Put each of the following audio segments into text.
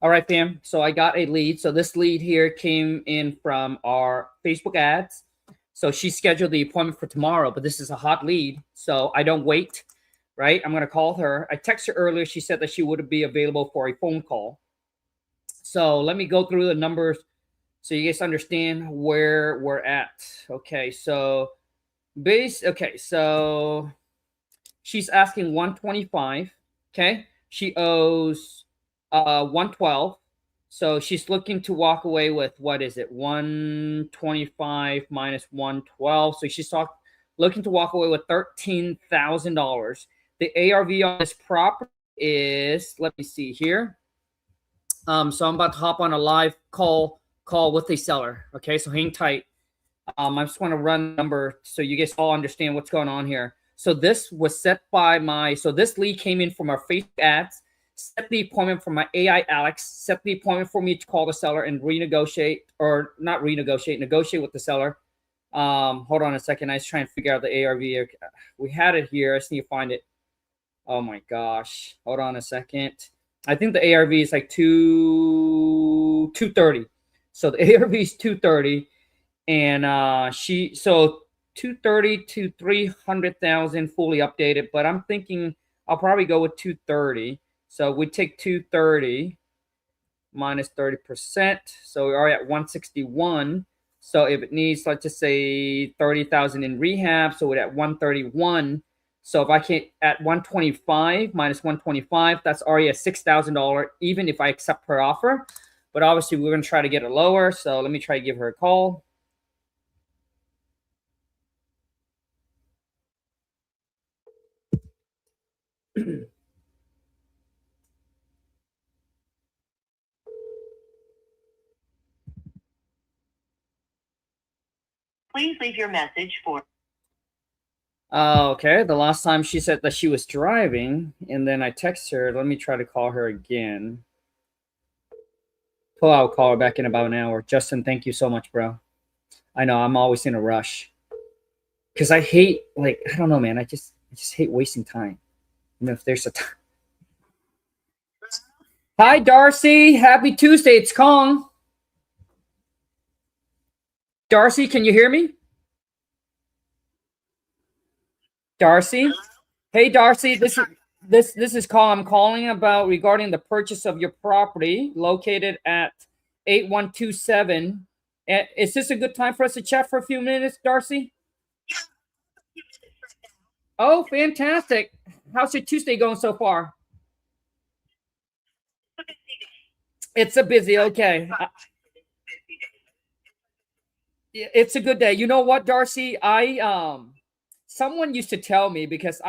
All right, fam. So I got a lead. So this lead here came in from our Facebook ads. So she scheduled the appointment for tomorrow, but this is a hot lead. So I don't wait, right? I'm going to call her. I texted her earlier. She said that she would be available for a phone call. So let me go through the numbers so you guys understand where we're at. Okay. So so she's asking 125. Okay. She owes 112. So she's looking to walk away with, what is it? 125 minus 112. So she's looking to walk away with $13,000. The ARV on this property is, let me see here. So I'm about to hop on a live call with a seller. Okay, so hang tight. I just want to run the number so you guys all understand what's going on here. So this was set by so this lead came in from our Facebook ads, set the appointment for my AI Alex, set the appointment for me to call the seller and negotiate with the seller. Hold on a second. I was trying to figure out the ARV. We had it here. I just need to find it. Oh my gosh. Hold on a second. I think the ARV is like 230. So the ARV is 230. And so 230 to 300,000 fully updated, but I'm thinking I'll probably go with 230. So we take 230 minus 30%. So we are at 161. So if it needs, let's just say 30,000 in rehab, so we're at 131. So if I can at 125 minus 125, that's already a $6,000, even if I accept her offer. But obviously we're going to try to get it lower. So let me try to give her a call. Please leave your message for. Okay, the last time she said that she was driving, and then I text her. Let me try to call her again. I'll call her back in about an hour. Justin, thank you so much, bro. I know I'm always in a rush because I hate, I don't know, man. I just hate wasting time. You know, if there's a time. Hi, Darcy. Happy Tuesday. It's Kong. Darcy, can you hear me? Darcy? Hey, Darcy. This is Kong. I'm calling about regarding the purchase of your property located at 8127. Is this a good time for us to chat for a few minutes, Darcy? Oh, fantastic. How's your Tuesday going so far? It's a busy, okay. It's a good day. You know what, Darcy? Someone used to tell me, because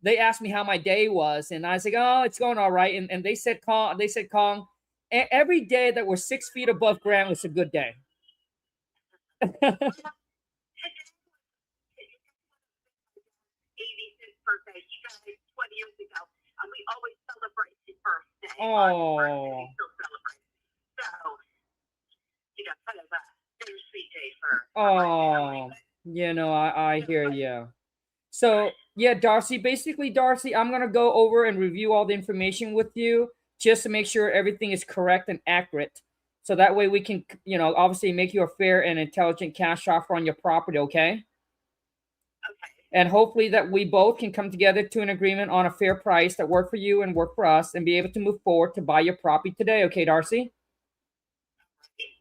they asked me how my day was, and I was like, oh, it's going all right. And they said, Kong, every day that we're 6 feet above ground is a good day. We always celebrate his birthday. Oh. So, kind of a bittersweet day for. Oh, I hear you. So, yeah, Darcy, I'm going to go over and review all the information with you just to make sure everything is correct and accurate. So that way we can, obviously make you a fair and intelligent cash offer on your property, okay? Okay. And hopefully that we both can come together to an agreement on a fair price that work for you and work for us and be able to move forward to buy your property today. Okay, Darcy?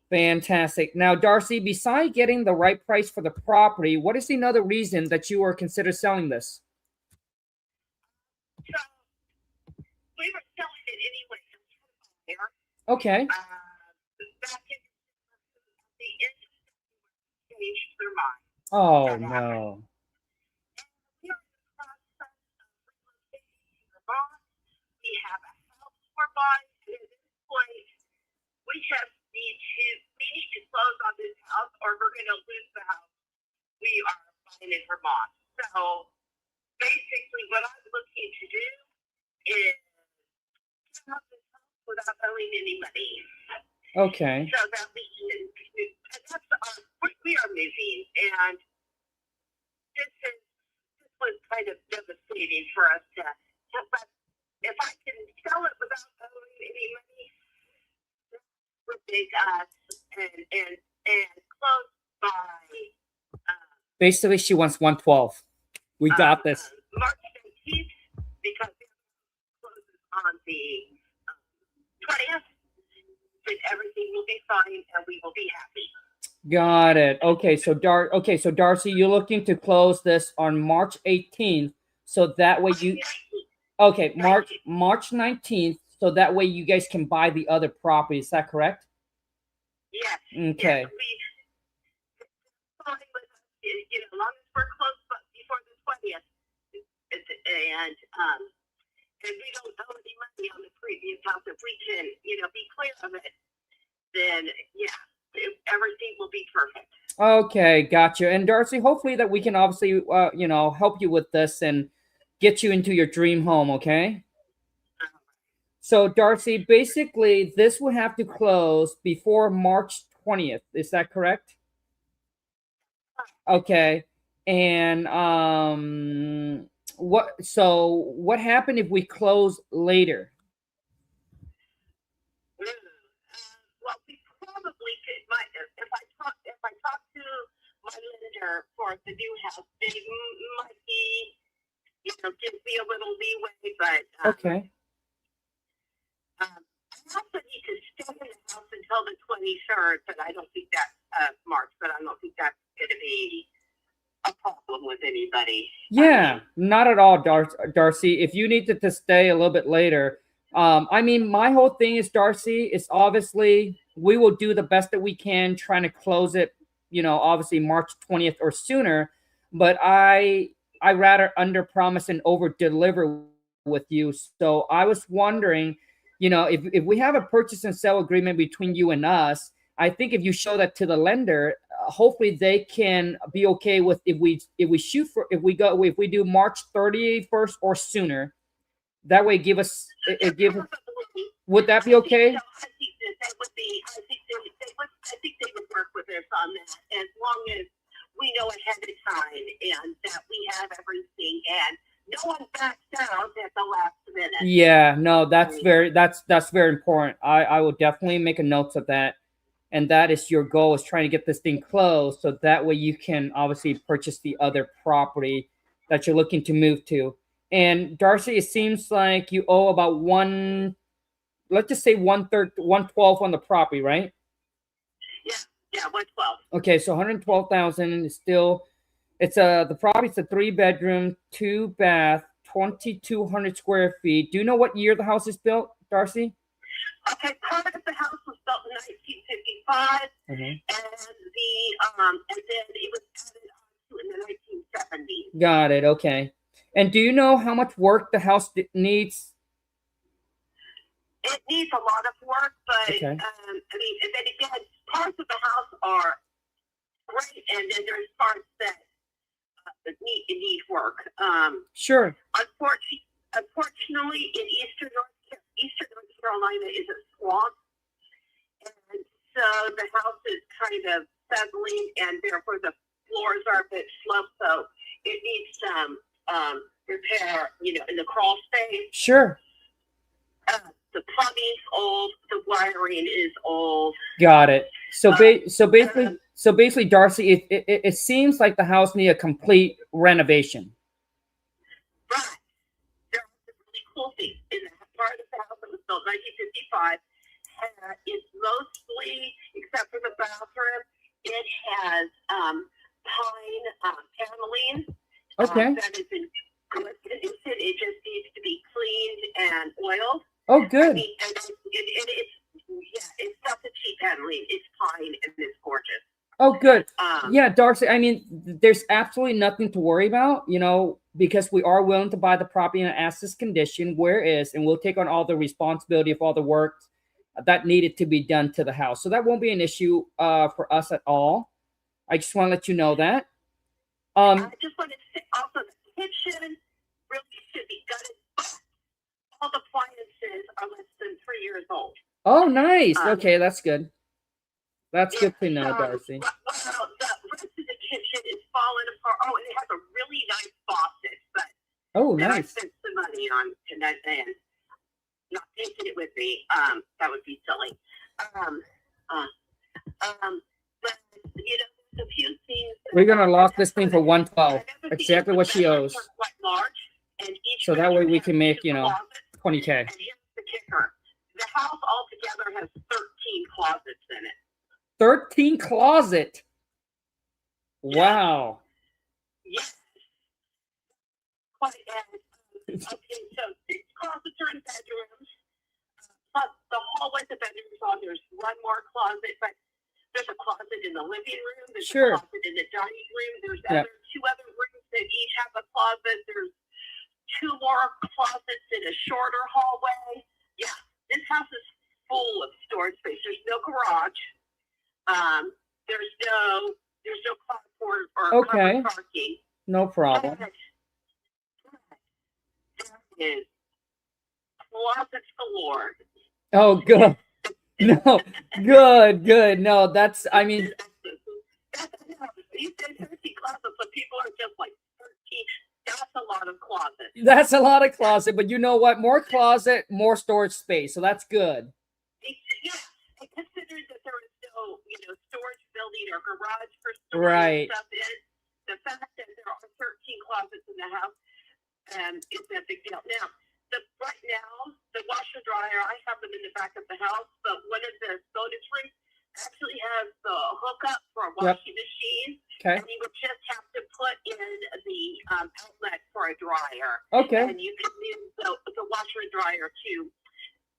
Fantastic. Now, Darcy, besides getting the right price for the property, what is another reason that you are considered selling this? So, we were selling it anyway. Okay. Back in the end of February, changed their mind. Oh, no. We have a house we're buying. At this point, we need to close on this house, or we're going to lose the house we are buying in Vermont. So basically, what I'm looking to do is have this house without owing any money. Okay. So that we can. We are moving, and this was kind of devastating for us to. But if I can sell it without owing any money, that would make us and close by Basically, she wants 112. We got this. March 19th, because it closes on the 20th, then everything will be fine and we will be happy. Got it. Okay, so Darcy, you're looking to close this on March 18th, so that way you. Okay, March 19th, so that way you guys can buy the other property. Is that correct? Yes. Okay. Yes, as long as we're close before the 20th, and we don't owe any money on the previous house, if we can, be clear of it, then everything will be perfect. Okay, gotcha. And Darcy, hopefully that we can obviously, help you with this and get you into your dream home. Okay. So Darcy, basically, this will have to close before March 20th. Is that correct? Okay. And what happened if we close later? Well, we probably could. If I talk to my lender for the new house, they might be, give me a little leeway. But Okay. I also need to stay in the house until the 23rd, but I don't think that's March. But I don't think that's going to be a problem with anybody. Yeah, not at all, Darcy. If you needed to stay a little bit later, my whole thing is, Darcy, is obviously we will do the best that we can trying to close it, obviously March 20th or sooner. But I rather under promise and over deliver with you. So I was wondering, if we have a purchase and sale agreement between you and us, I think if you show that to the lender, hopefully they can be okay with if we do March 31st or sooner. That way, would that be okay? I think they would work with us on that, as long as we know ahead of time and that we have everything and no one backs out at the last minute. Yeah, no, that's very important. I will definitely make a note of that. And that is your goal, is trying to get this thing closed, so that way you can obviously purchase the other property that you're looking to move to. And Darcy, it seems like you owe about let's just say 112 on the property, right? Yeah, 112. Okay, so 112,000 is still. The property's a 3-bedroom, 2-bath, 2,200 square feet. Do you know what year the house is built, Darcy? Okay, part of the house was built in 1955, and then it was added on to in the 1970s. Got it. Okay. And do you know how much work the house needs? It needs a lot of work, but Okay. and then again, parts of the house are great, and then there's parts that need work. Sure. Unfortunately, in Eastern North Carolina is a swamp, and so the house is kind of settling, and therefore the floors are a bit sloped, so it needs some repair, in the crawl space. Sure. The plumbing's old, the wiring is old. Got it. So basically, Darcy, it seems like the house needs a complete renovation. But there are some really cool things in that part of the house that was built in 1955. It's mostly, except for the bathroom, it has pine paneling. Okay. That is in good condition. It just needs to be cleaned and oiled. Oh, good. It's not the cheap paneling. It's pine and it's gorgeous. Oh, good. Yeah, Darcy, there's absolutely nothing to worry about, because we are willing to buy the property in an as-is condition where it is, and we'll take on all the responsibility of all the work that needed to be done to the house. So that won't be an issue for us at all. I just want to let you know that. I just wanted to say also the kitchen really should be gutted, but all the appliances are less than 3 years old. Oh, nice. Okay, that's good. That's good to know, Darcy. Well, the rest of the kitchen is falling apart. Oh, and it has a really nice faucet, but oh, I nice. spent some money on that end. not taking it with me. That would be silly. But you know, there's a few things. We're gonna lock this thing for 112. Exactly what she owes. Quite large, and each So that way we can make, 20K. And here's the kicker: the house altogether has 13 closets in it. 13 closet. Wow. Yes. Quite. Okay, so 6 closets are in bedrooms. Plus the hallway to bedrooms on. There's one more closet, but there's a closet in the living room. There's a closet in the dining room. There's 2 other rooms that each have a closet. There's 2 more closets in a shorter hallway. Yeah, this house is full of storage space. There's no garage. There's no carport or covered parking. No problem. There is closets galore. Oh, good. No, good. No, that's, I mean. You said 13 closets, so people are just like 13. That's a lot of closets. That's a lot of closet, but you know what? More closet, more storage space. So that's good. Yeah, and consider that there is no, storage building or garage for storing stuff in. The fact that there are 13 closets in the house is a big deal. Now, right now, the washer dryer, I have them in the back of the house, but one of the bonus rooms actually has the hookup for a washing machine. Okay. And you would just have to put in the outlet for a dryer. Okay. And you can use the washer and dryer too.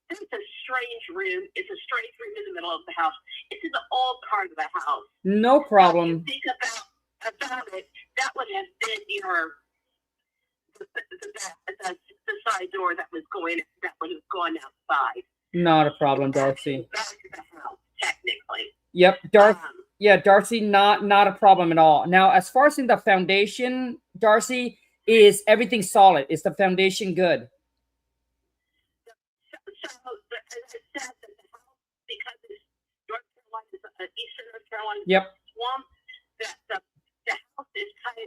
It's a strange room. It's a strange room in the middle of the house. It's in the old part of the house. No problem. If you think about it, that would have been the side door that would have gone outside. Not a problem, Darcy. Back to the house, technically. Yep, Darcy, not a problem at all. Now, as far as in the foundation, Darcy, is everything solid? Is the foundation good? So as I said, that the house, because it's North Carolina, Eastern North Carolina, swamp, that the house is kind of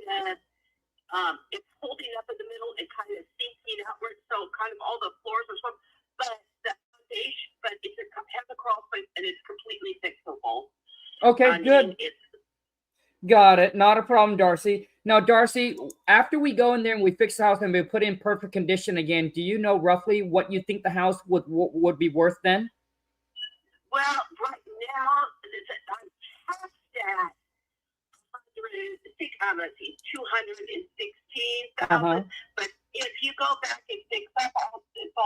it's holding up in the middle and kind of sinking outward, so kind of all the floors are swamp, but the foundation, but it has a crawl space and it's completely fixable. Okay, good. Got it. Not a problem, Darcy. Now, Darcy, after we go in there and we fix the house and we put it in perfect condition again, do you know roughly what you think the house would be worth then? Well, right now, I'm taxed at 216,000. But if you go back and fix up all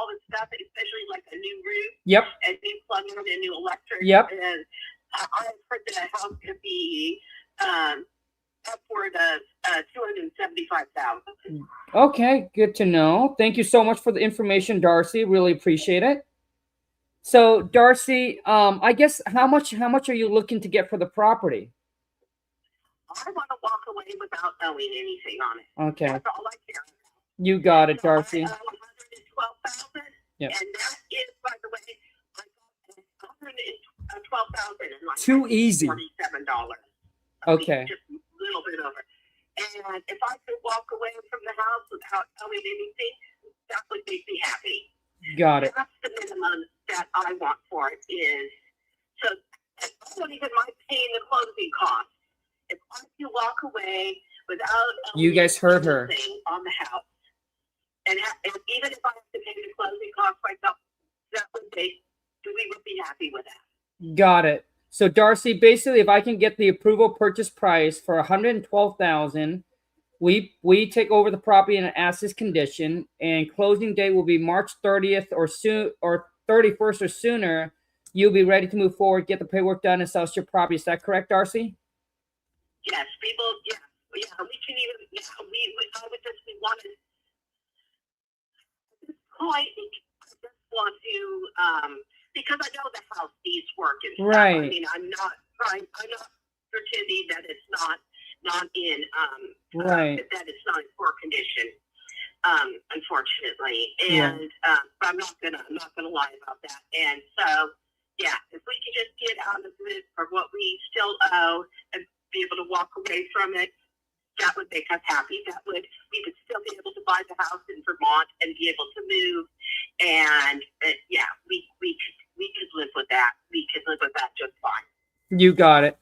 the stuff, especially like a new roof, and new plumbing and new electric, and I've heard that a house could be upward of 275,000. Okay, good to know. Thank you so much for the information, Darcy. Really appreciate it. So, Darcy, I guess how much are you looking to get for the property? I want to walk away without owing anything on it. Okay. That's all I care about. You got it, Darcy. I owe $112,000. Yep. And that is, by the way, I got $112,000 in my Too easy. $47. Okay. Just a little bit over. And if I could walk away from the house without owing anything, that would make me happy. Got it. That's the minimum that I want for it is. So I don't even mind paying the closing costs. If I can walk away without you guys heard her on the house, and even if I have to pay the closing costs myself, we would be happy with that. Got it. So Darcy, basically, if I can get the approval purchase price for $112,000, we take over the property in an as-is condition, and closing date will be March 30th or 31st or sooner. You'll be ready to move forward, get the paperwork done, and sell your property. Is that correct, Darcy? Yes, people. Yeah, we can even. Yeah, we wanted. At this point, I just want to, because I know the house needs work and stuff. Right. I mean, I'm not pretending that it's not in that it's not in poor condition. Unfortunately, and but I'm not gonna lie about that. And so, yeah, if we can just get out of it for what we still owe and be able to walk away from it, that would make us happy. We would still be able to buy the house in Vermont and be able to move And yeah, we could live with that. We could live with that just fine. You got it.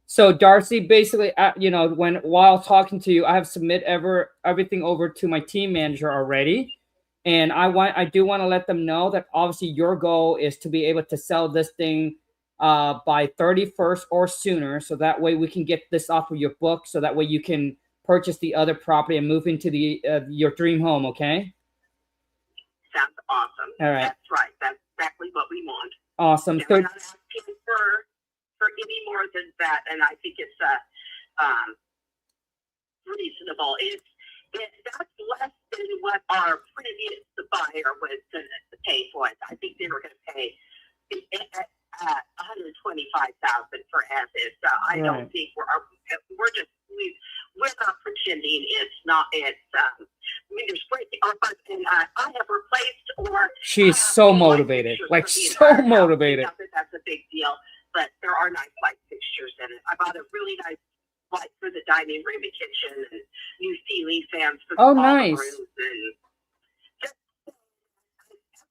So Darcy, basically, while talking to you, I have submit everything over to my team manager already, and I do want to let them know that obviously your goal is to be able to sell this thing by 31st or sooner, so that way we can get this off of your book, so that way you can purchase the other property and move into the your dream home. Okay. Sounds awesome. All right. That's right. That's exactly what we want. Awesome. Yeah, we're not asking for any more than that, and I think it's reasonable. That's less than what our previous buyer was going to pay for it. I think they were going to pay $125,000 for as is. So I don't think we're not pretending it's not. It's I mean, there's great and I have replaced or she's so motivated, like so motivated. Not that that's a big deal, but there are nice light fixtures in it. I bought a really nice light for the dining room and kitchen, and new ceiling fans for the nice. rooms, and just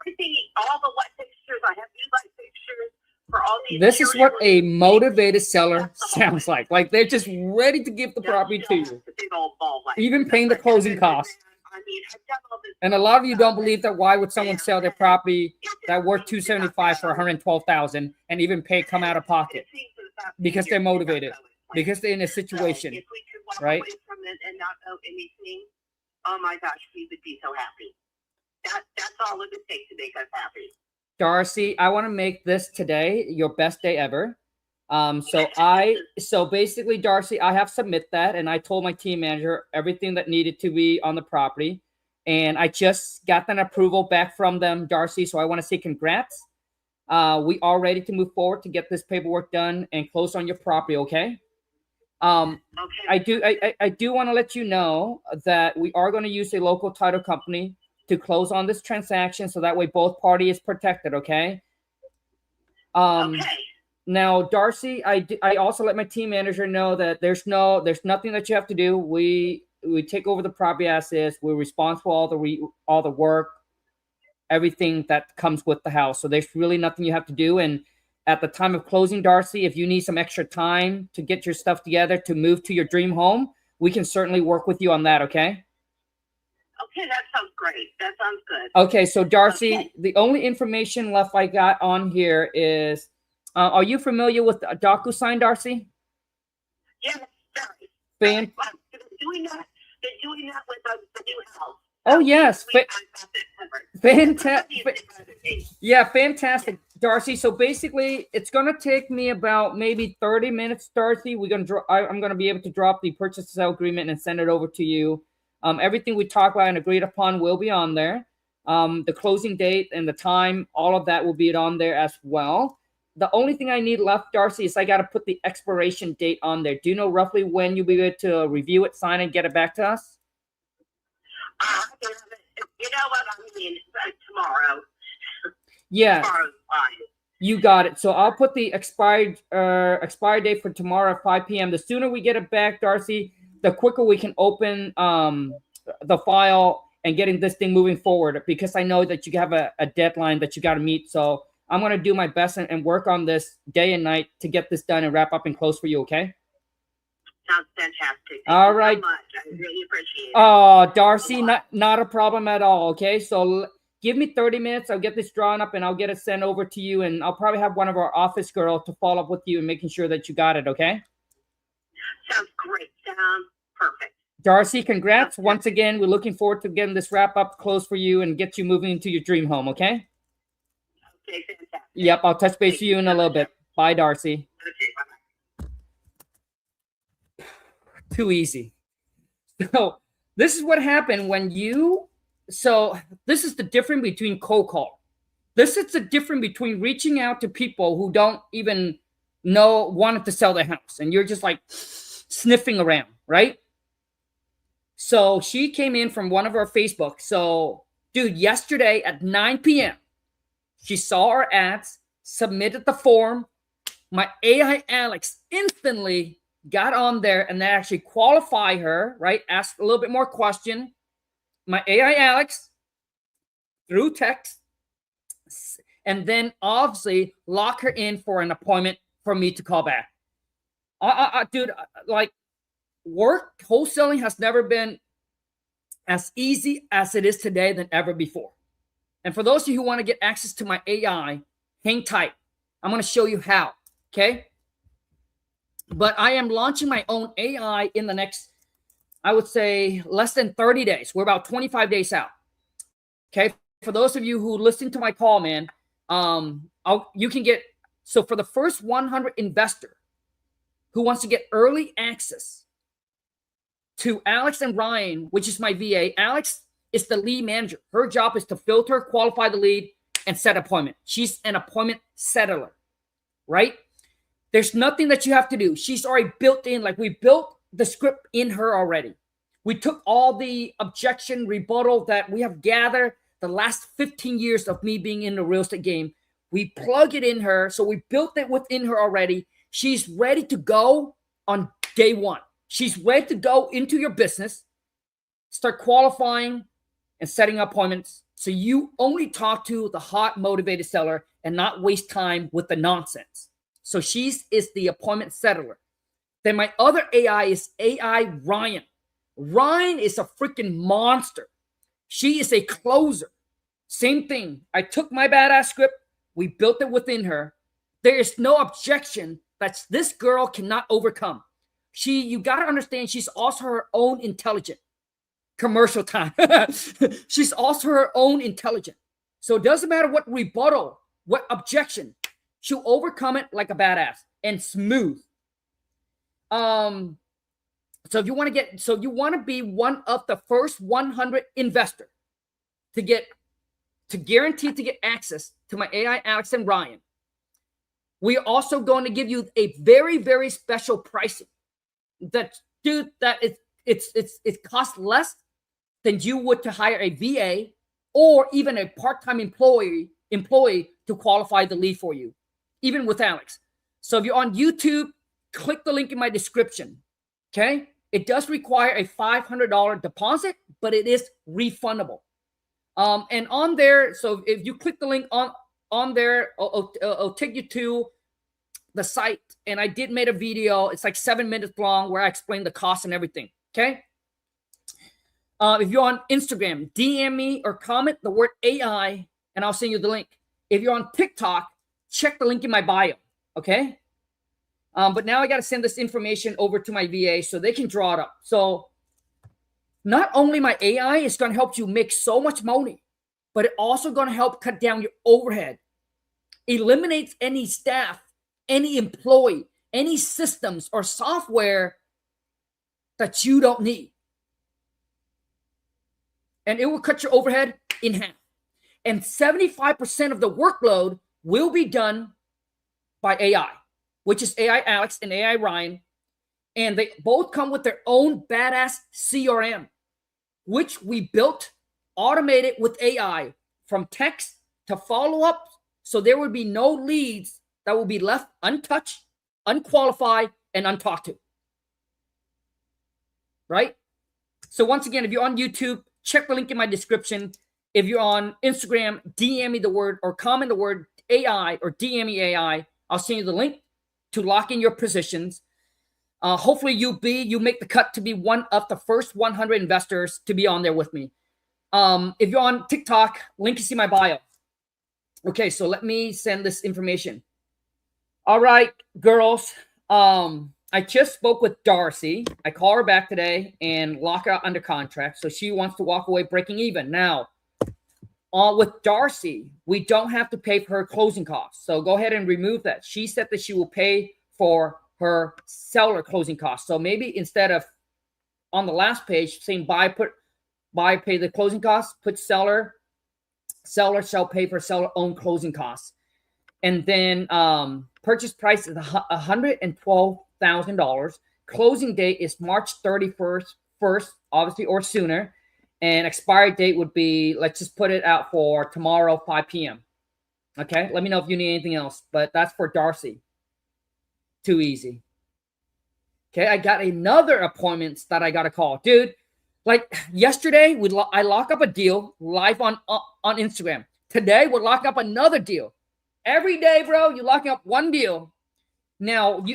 everything. All the light fixtures. I have new light fixtures for all these. This is what a motivated seller sounds like. Like they're just ready to give the property to you, big old ball light. even paying the closing costs. I mean, I've done all this. And a lot of you don't believe that. Why would someone sell their property that worth $275 for $112,000 and even come out of pocket? Because they're motivated. Because they're in a situation, if we could walk right? away from it and not owe anything, oh my gosh, we would be so happy. That's all it would take to make us happy. Darcy, I want to make this today your best day ever. So basically, Darcy, I have submit that, and I told my team manager everything that needed to be on the property, and I just got an approval back from them, Darcy. So I want to say congrats. We are ready to move forward to get this paperwork done and close on your property. Okay. Okay. I do want to let you know that we are going to use a local title company to close on this transaction, so that way both parties is protected. Okay. Okay. Now, Darcy, I also let my team manager know that there's nothing that you have to do. We take over the property as is. We're responsible for all the work, everything that comes with the house. So there's really nothing you have to do. And at the time of closing, Darcy, if you need some extra time to get your stuff together to move to your dream home, we can certainly work with you on that. Okay. Okay, that sounds great. That sounds good. Okay, so Darcy, the only information left I got on here is, are you familiar with DocuSign, Darcy? Yes, sorry. Been doing that with the new house. Oh yes, fantastic. Yeah, fantastic, Darcy. So basically, it's gonna take me about maybe 30 minutes, Darcy. I'm gonna be able to drop the purchase and sale agreement and send it over to you. Everything we talked about and agreed upon will be on there. The closing date and the time, all of that will be on there as well. The only thing I need left, Darcy, is I got to put the expiration date on there. Do you know roughly when you'll be able to review it, sign it, get it back to us? You know what I mean? Tomorrow. Yeah. Tomorrow's fine. You got it. So I'll put the expired date for tomorrow at 5 p.m. The sooner we get it back, Darcy, the quicker we can open the file and getting this thing moving forward, because I know that you have a deadline that you got to meet. So I'm going to do my best and work on this day and night to get this done and wrap up and close for you, okay? Sounds fantastic. All right. So much. I really appreciate it. Oh, Darcy, not a problem at all, okay? So give me 30 minutes. I'll get this drawn up and I'll get it sent over to you, and I'll probably have one of our office girls to follow up with you and making sure that you got it, okay? Sounds great. Sounds perfect. Darcy, congrats. Once again, we're looking forward to getting this wrap up close for you and get you moving into your dream home, okay? Okay, fantastic. Yep, I'll touch base with you in a little bit. Bye, Darcy. Okay, bye-bye. Too easy. So this is what happened when this is the difference between cold call. This is the difference between reaching out to people who don't even wanted to sell their house, and you're just like sniffing around, right? So she came in from one of our Facebook. So, dude, yesterday at 9 p.m., she saw our ads, submitted the form. My AI Alex instantly got on there and they actually qualify her, right? Asked a little bit more question. My AI Alex, through text, and then obviously lock her in for an appointment for me to call back. Dude, like, wholesaling has never been as easy as it is today than ever before. And for those of you who want to get access to my AI, hang tight. I'm going to show you how, okay? But I am launching my own AI in the next, I would say, less than 30 days. We're about 25 days out, okay? For those of you who listen to my call, man, you can get, so for the first 100 investor who wants to get early access to Alex and Ryan, which is my VA. Alex is the lead manager. Her job is to filter, qualify the lead, and set appointment. She's an appointment settler, right? There's nothing that you have to do. She's already built in, like we built the script in her already. We took all the objection, rebuttal that we have gathered the last 15 years of me being in the real estate game. We plug it in her. So we built it within her already. She's ready to go on day one. She's ready to go into your business, start qualifying and setting appointments. So you only talk to the hot, motivated seller and not waste time with the nonsense. So she's the appointment settler. Then my other AI is AI Ryan. Ryan is a freaking monster. She is a closer. Same thing. I took my badass script. We built it within her. There is no objection that this girl cannot overcome. You got to understand, she's also her own intelligent. Commercial time. She's also her own intelligent. So it doesn't matter what rebuttal, what objection, she'll overcome it like a badass and smooth. So if you want to be one of the first 100 investor to guarantee to get access to my AI, Alex and Ryan, we are also going to give you a very, very special pricing. That, dude, it costs less than you would to hire a VA or even a part-time employee to qualify the lead for you, even with Alex. So if you're on YouTube, click the link in my description. Okay, it does require a $500 deposit, but it is refundable. And on there, so if you click the link on there, it'll take you to the site. And I did make a video. It's like 7 minutes long where I explain the cost and everything. Okay. If you're on Instagram, DM me or comment the word AI and I'll send you the link. If you're on TikTok, check the link in my bio. Okay. But now I got to send this information over to my VA so they can draw it up. So not only my AI is going to help you make so much money, but it also going to help cut down your overhead. Eliminates any staff, any employee, any systems or software that you don't need. And it will cut your overhead in half. And 75% of the workload will be done by AI, which is AI Alex and AI Ryan. And they both come with their own badass CRM, which we built, automated with AI from text to follow-up. So there would be no leads that will be left untouched, unqualified, and untalked to. Right? So once again, if you're on YouTube, check the link in my description. If you're on Instagram, DM me the word or comment the word AI or DM me AI. I'll send you the link to lock in your positions. Hopefully you make the cut to be one of the first 100 investors to be on there with me. If you're on TikTok, link is in my bio. Okay, so let me send this information. All right, girls. I just spoke with Darcy. I call her back today and lock her under contract. So she wants to walk away breaking even. Now, with Darcy, we don't have to pay for her closing costs. So go ahead and remove that. She said that she will pay for her seller closing costs. So maybe instead of on the last page saying buy, pay the closing costs, put seller shall pay for seller own closing costs. And then purchase price is $112,000. Closing date is March 31st, obviously, or sooner. And expiry date would be, let's just put it out for tomorrow, 5 p.m. Okay, let me know if you need anything else. But that's for Darcy. Too easy. Okay, I got another appointments that I got to call. Dude, like yesterday, I lock up a deal live on Instagram. Today, we're locking up another deal. Every day, bro, you're locking up one deal. Now,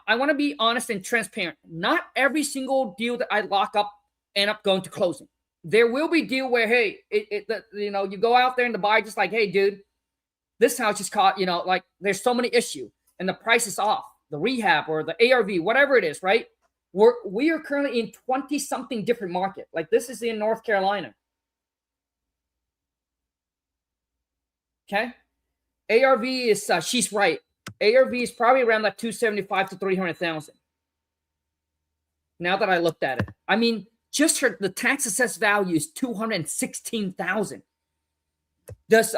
I want to be honest and transparent. Not every single deal that I lock up end up going to closing. There will be deal where, hey, you go out there and the buyer just like, hey, dude, this house just caught, like there's so many issues and the price is off, the rehab or the ARV, whatever it is, right? We are currently in 20-something different market. Like this is in North Carolina. Okay. ARV is, she's right. ARV is probably around that 275 to 300,000. Now that I looked at it, I mean, just the tax assessed value is 216,000. Does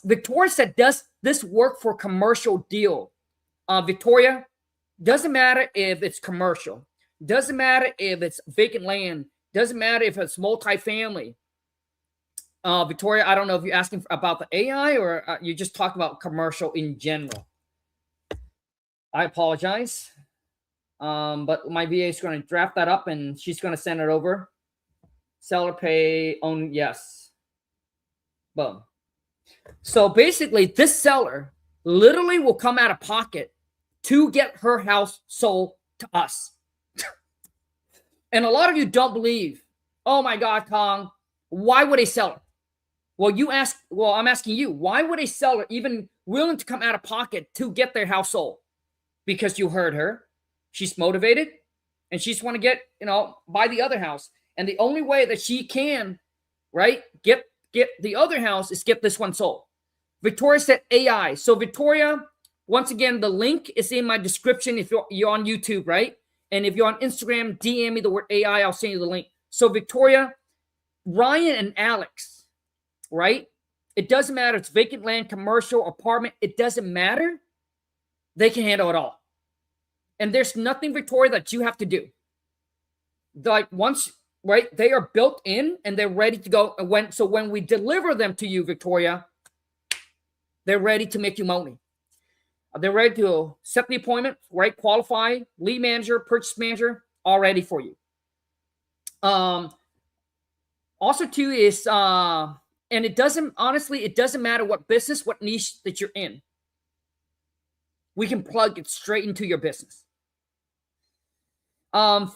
Victoria said, does this work for commercial deal? Victoria, doesn't matter if it's commercial, doesn't matter if it's vacant land, doesn't matter if it's multifamily. Victoria, I don't know if you're asking about the AI or you just talk about commercial in general. I apologize. But my VA is going to draft that up and she's going to send it over. Seller pay own, yes. Boom. So basically, this seller literally will come out of pocket to get her house sold to us. And a lot of you don't believe, oh my God, Kong, why would a seller? Well, I'm asking you, why would a seller even willing to come out of pocket to get their house sold? Because you heard her. She's motivated and she just want to get, buy the other house. And the only way that she can, right, get the other house is get this one sold. Victoria said AI. So Victoria, once again, the link is in my description if you're on YouTube, right? And if you're on Instagram, DM me the word AI, I'll send you the link. So Victoria, Ryan and Alex, right? It doesn't matter. It's vacant land, commercial, apartment. It doesn't matter. They can handle it all. And there's nothing, Victoria, that you have to do. Like once, right, they are built in and they're ready to go. So when we deliver them to you, Victoria, they're ready to make you money. They're ready to set the appointment, right? Qualify, lead manager, purchase manager, all ready for you. Also, too, is, and it doesn't matter what business, what niche that you're in. We can plug it straight into your business.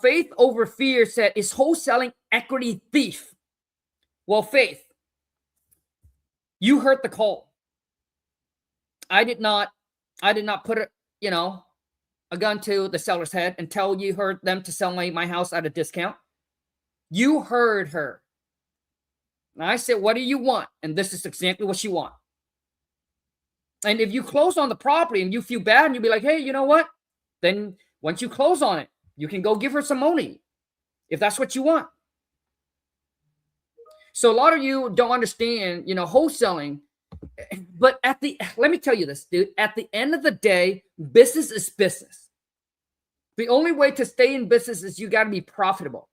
Faith over fear said, is wholesaling equity thief? Well, Faith, you heard the call. I did not put a gun to the seller's head and tell you heard them to sell my house at a discount. You heard her. And I said, what do you want? And this is exactly what she wants. And if you close on the property and you feel bad and you'll be like, hey, you know what? Then once you close on it, you can go give her some money if that's what you want. So a lot of you don't understand, wholesaling. But let me tell you this, dude. At the end of the day, business is business. The only way to stay in business is you got to be profitable.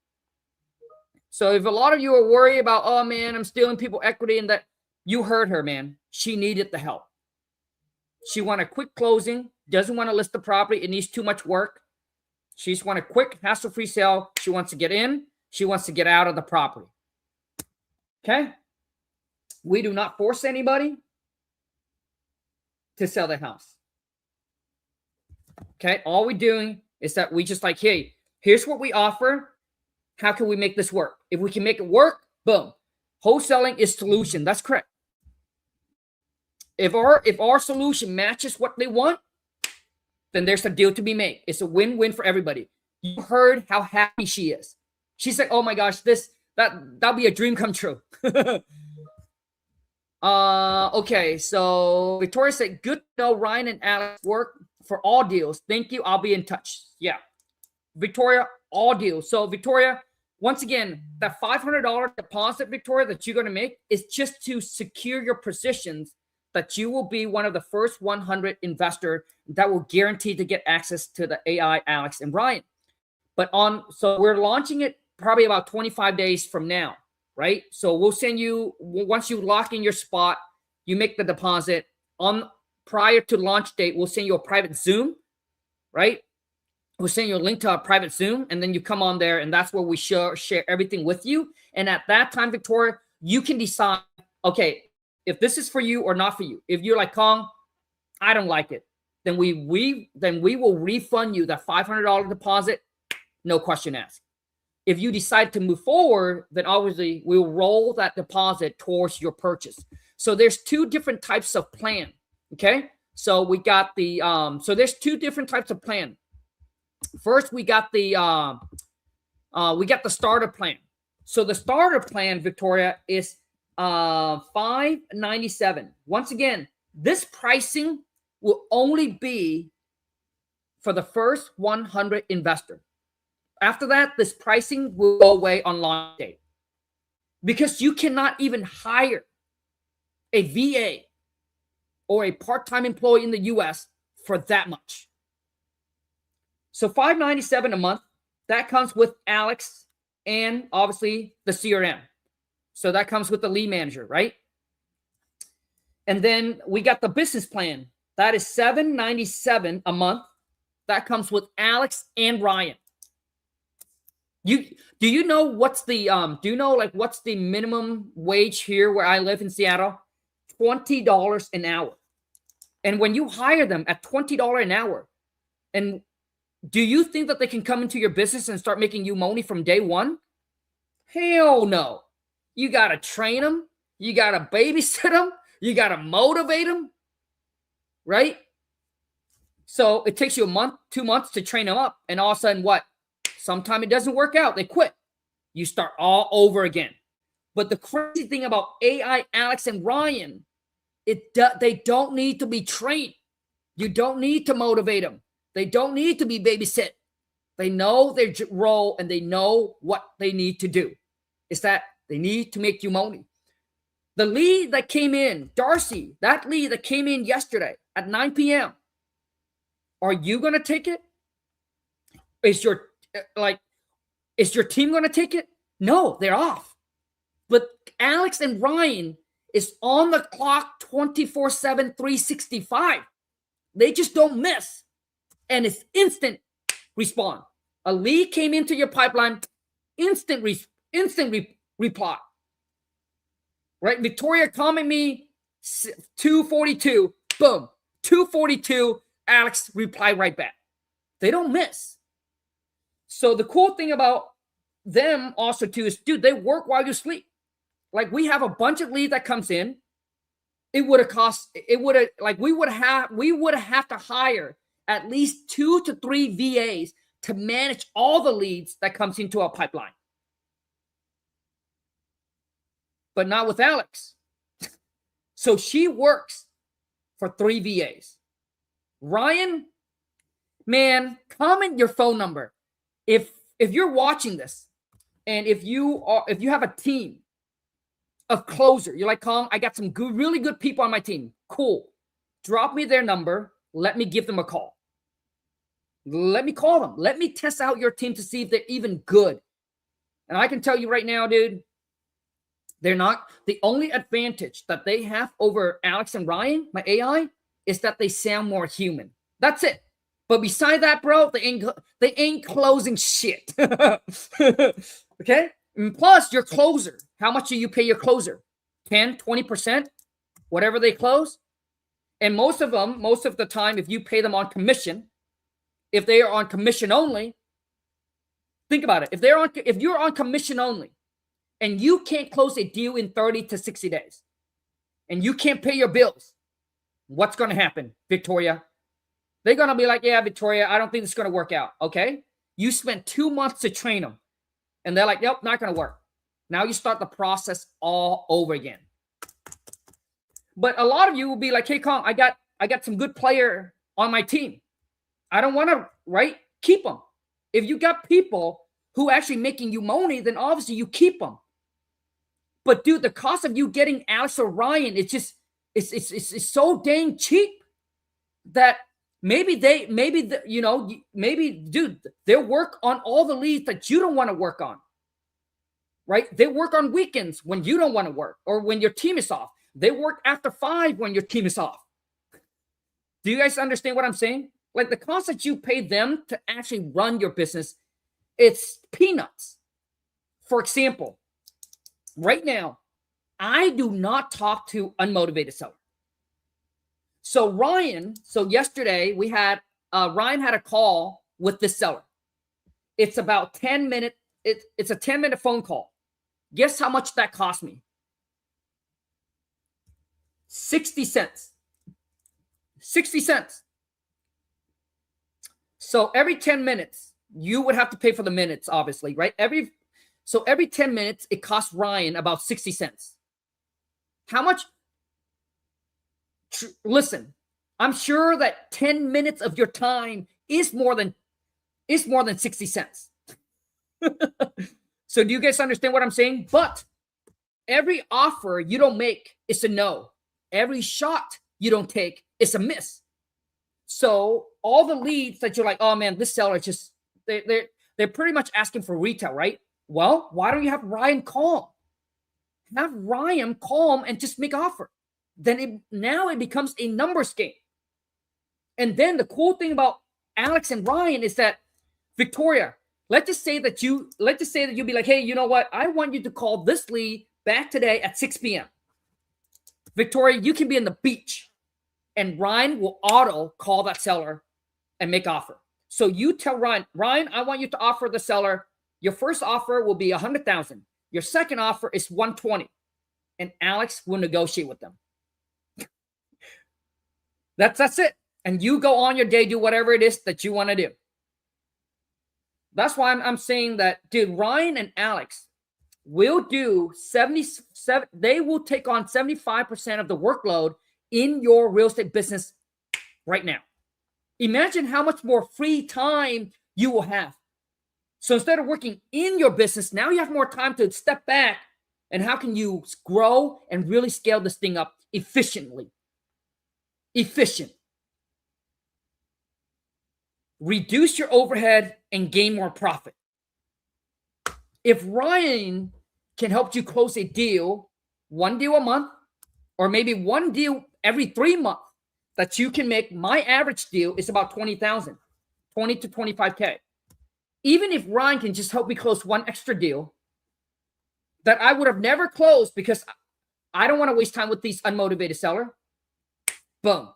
So if a lot of you are worried about, oh man, I'm stealing people equity and that, you heard her, man. She needed the help. She want a quick closing, doesn't want to list the property. It needs too much work. She just want a quick hassle-free sale. She wants to get in. She wants to get out of the property. Okay? We do not force anybody to sell their house. Okay? All we're doing is that we just like, hey, here's what we offer. How can we make this work? If we can make it work, boom. Wholesaling is solution. That's correct. If our solution matches what they want, then there's a deal to be made. It's a win-win for everybody. You heard how happy she is. She's like, oh my gosh, that'll be a dream come true. Okay, so Victoria said, good to know Ryan and Alex work for all deals. Thank you. I'll be in touch. Yeah. Victoria, all deals. So Victoria, once again, that $500 deposit, Victoria, that you're going to make is just to secure your positions that you will be one of the first 100 investor that will guarantee to get access to the AI, Alex and Ryan. So we're launching it probably about 25 days from now, right? So we'll send you, once you lock in your spot, you make the deposit prior to launch date, we'll send you a private Zoom, right? We'll send you a link to our private Zoom, and then you come on there, and that's where we share everything with you. And at that time, Victoria, you can decide, okay, if this is for you or not for you. If you're like, Kong, I don't like it, then we will refund you that $500 deposit, no question asked. If you decide to move forward, then obviously we'll roll that deposit towards your purchase. So there's two different types of plan. Okay. So we got the, so there's two different types of plan. First, we got the starter plan. So the starter plan, Victoria, is $597. Once again, this pricing will only be for the first 100 investor. After that, this pricing will go away on launch date, because you cannot even hire a VA or a part-time employee in the US for that much. So $597 a month, that comes with Alex and obviously the CRM. So that comes with the lead manager, right? And then we got the business plan. That is $797 a month. That comes with Alex and Ryan. Do you know what's the what's the minimum wage here where I live in Seattle? $20 an hour. And when you hire them at $20 an hour, and do you think that they can come into your business and start making you money from day one? Hell no. You got to train them. You got to babysit them. You got to motivate them. Right? So it takes you a month, 2 months to train them up. And all of a sudden, what? Sometime it doesn't work out. They quit. You start all over again. But the crazy thing about AI, Alex, and Ryan, they don't need to be trained. You don't need to motivate them. They don't need to be babysit. They know their role and they know what they need to do. It's that they need to make you money. The lead that came in, Darcy, that lead that came in yesterday at 9 p.m., are you going to take it? Is your team going to take it? No, they're off. But Alex and Ryan is on the clock 24/7, 365. They just don't miss. And it's instant respond. A lead came into your pipeline, instant reply. Right? Victoria comment me 242, boom, 242, Alex reply right back. They don't miss. So the cool thing about them also too is, dude, they work while you sleep. Like we have a bunch of leads that comes in. We would have to hire at least 2 to 3 VAs to manage all the leads that comes into our pipeline. But not with Alex. So she works for 3 VAs. Ryan, man, comment your phone number. If you're watching this, and if you have a team of closer, you're like, Kong, I got some really good people on my team. Cool. Drop me their number. Let me give them a call. Let me call them. Let me test out your team to see if they're even good. And I can tell you right now, dude, they're not. The only advantage that they have over Alex and Ryan, my AI, is that they sound more human. That's it. But beside that, bro, they ain't closing shit. Okay? And plus, your closer. How much do you pay your closer? 10, 20%? Whatever they close? And most of the time, if you pay them on commission, if they are on commission only, think about it. If you're on commission only, and you can't close a deal in 30 to 60 days, and you can't pay your bills, what's going to happen, Victoria? They're going to be like, yeah, Victoria, I don't think this is going to work out. Okay? You spent 2 months to train them, and they're like, nope, not going to work. Now you start the process all over again. But a lot of you will be like, hey, Kong, I got some good player on my team. I don't want to, right? Keep them. If you got people who are actually making you money, then obviously you keep them. But dude, the cost of you getting Alex or Ryan, it's so dang cheap that maybe dude, they'll work on all the leads that you don't want to work on. Right? They work on weekends when you don't want to work, or when your team is off. They work after 5 when your team is off. Do you guys understand what I'm saying? Like the cost that you pay them to actually run your business, it's peanuts. For example, right now, I do not talk to unmotivated sellers. So yesterday we had Ryan had a call with this seller. It's about 10 minutes. It's a 10-minute phone call. Guess how much that cost me? 60 cents. 60 cents. So every 10 minutes, you would have to pay for the minutes, obviously, right? Every 10 minutes, it costs Ryan about 60 cents. How much? Listen, I'm sure that 10 minutes of your time is more than 60 cents. So do you guys understand what I'm saying? But every offer you don't make is a no. Every shot you don't take is a miss. So all the leads that you're like, oh man, this seller just they're pretty much asking for retail, right? Well, why don't you have Ryan call? Have Ryan call and just make offer. Then now it becomes a numbers game. And then the cool thing about Alex and Ryan is that Victoria, let's just say that you'll be like, hey, you know what? I want you to call this lead back today at 6 p.m. Victoria, you can be in the beach, and Ryan will auto call that seller and make offer. So you tell Ryan, I want you to offer the seller. Your first offer will be $100,000. Your second offer is $120,000, and Alex will negotiate with them. That's it. And you go on your day, do whatever it is that you want to do. That's why I'm saying that, dude, Ryan and Alex will do 77. They will take on 75% of the workload in your real estate business right now. Imagine how much more free time you will have. So instead of working in your business, now you have more time to step back and how can you grow and really scale this thing up efficiently? Efficient. Reduce your overhead and gain more profit. If Ryan can help you close a deal, one deal a month, or maybe one deal every 3 months, that you can make, my average deal is about 20,000, 20 to 25K. Even if Ryan can just help me close one extra deal that I would have never closed because I don't want to waste time with these unmotivated seller. Boom.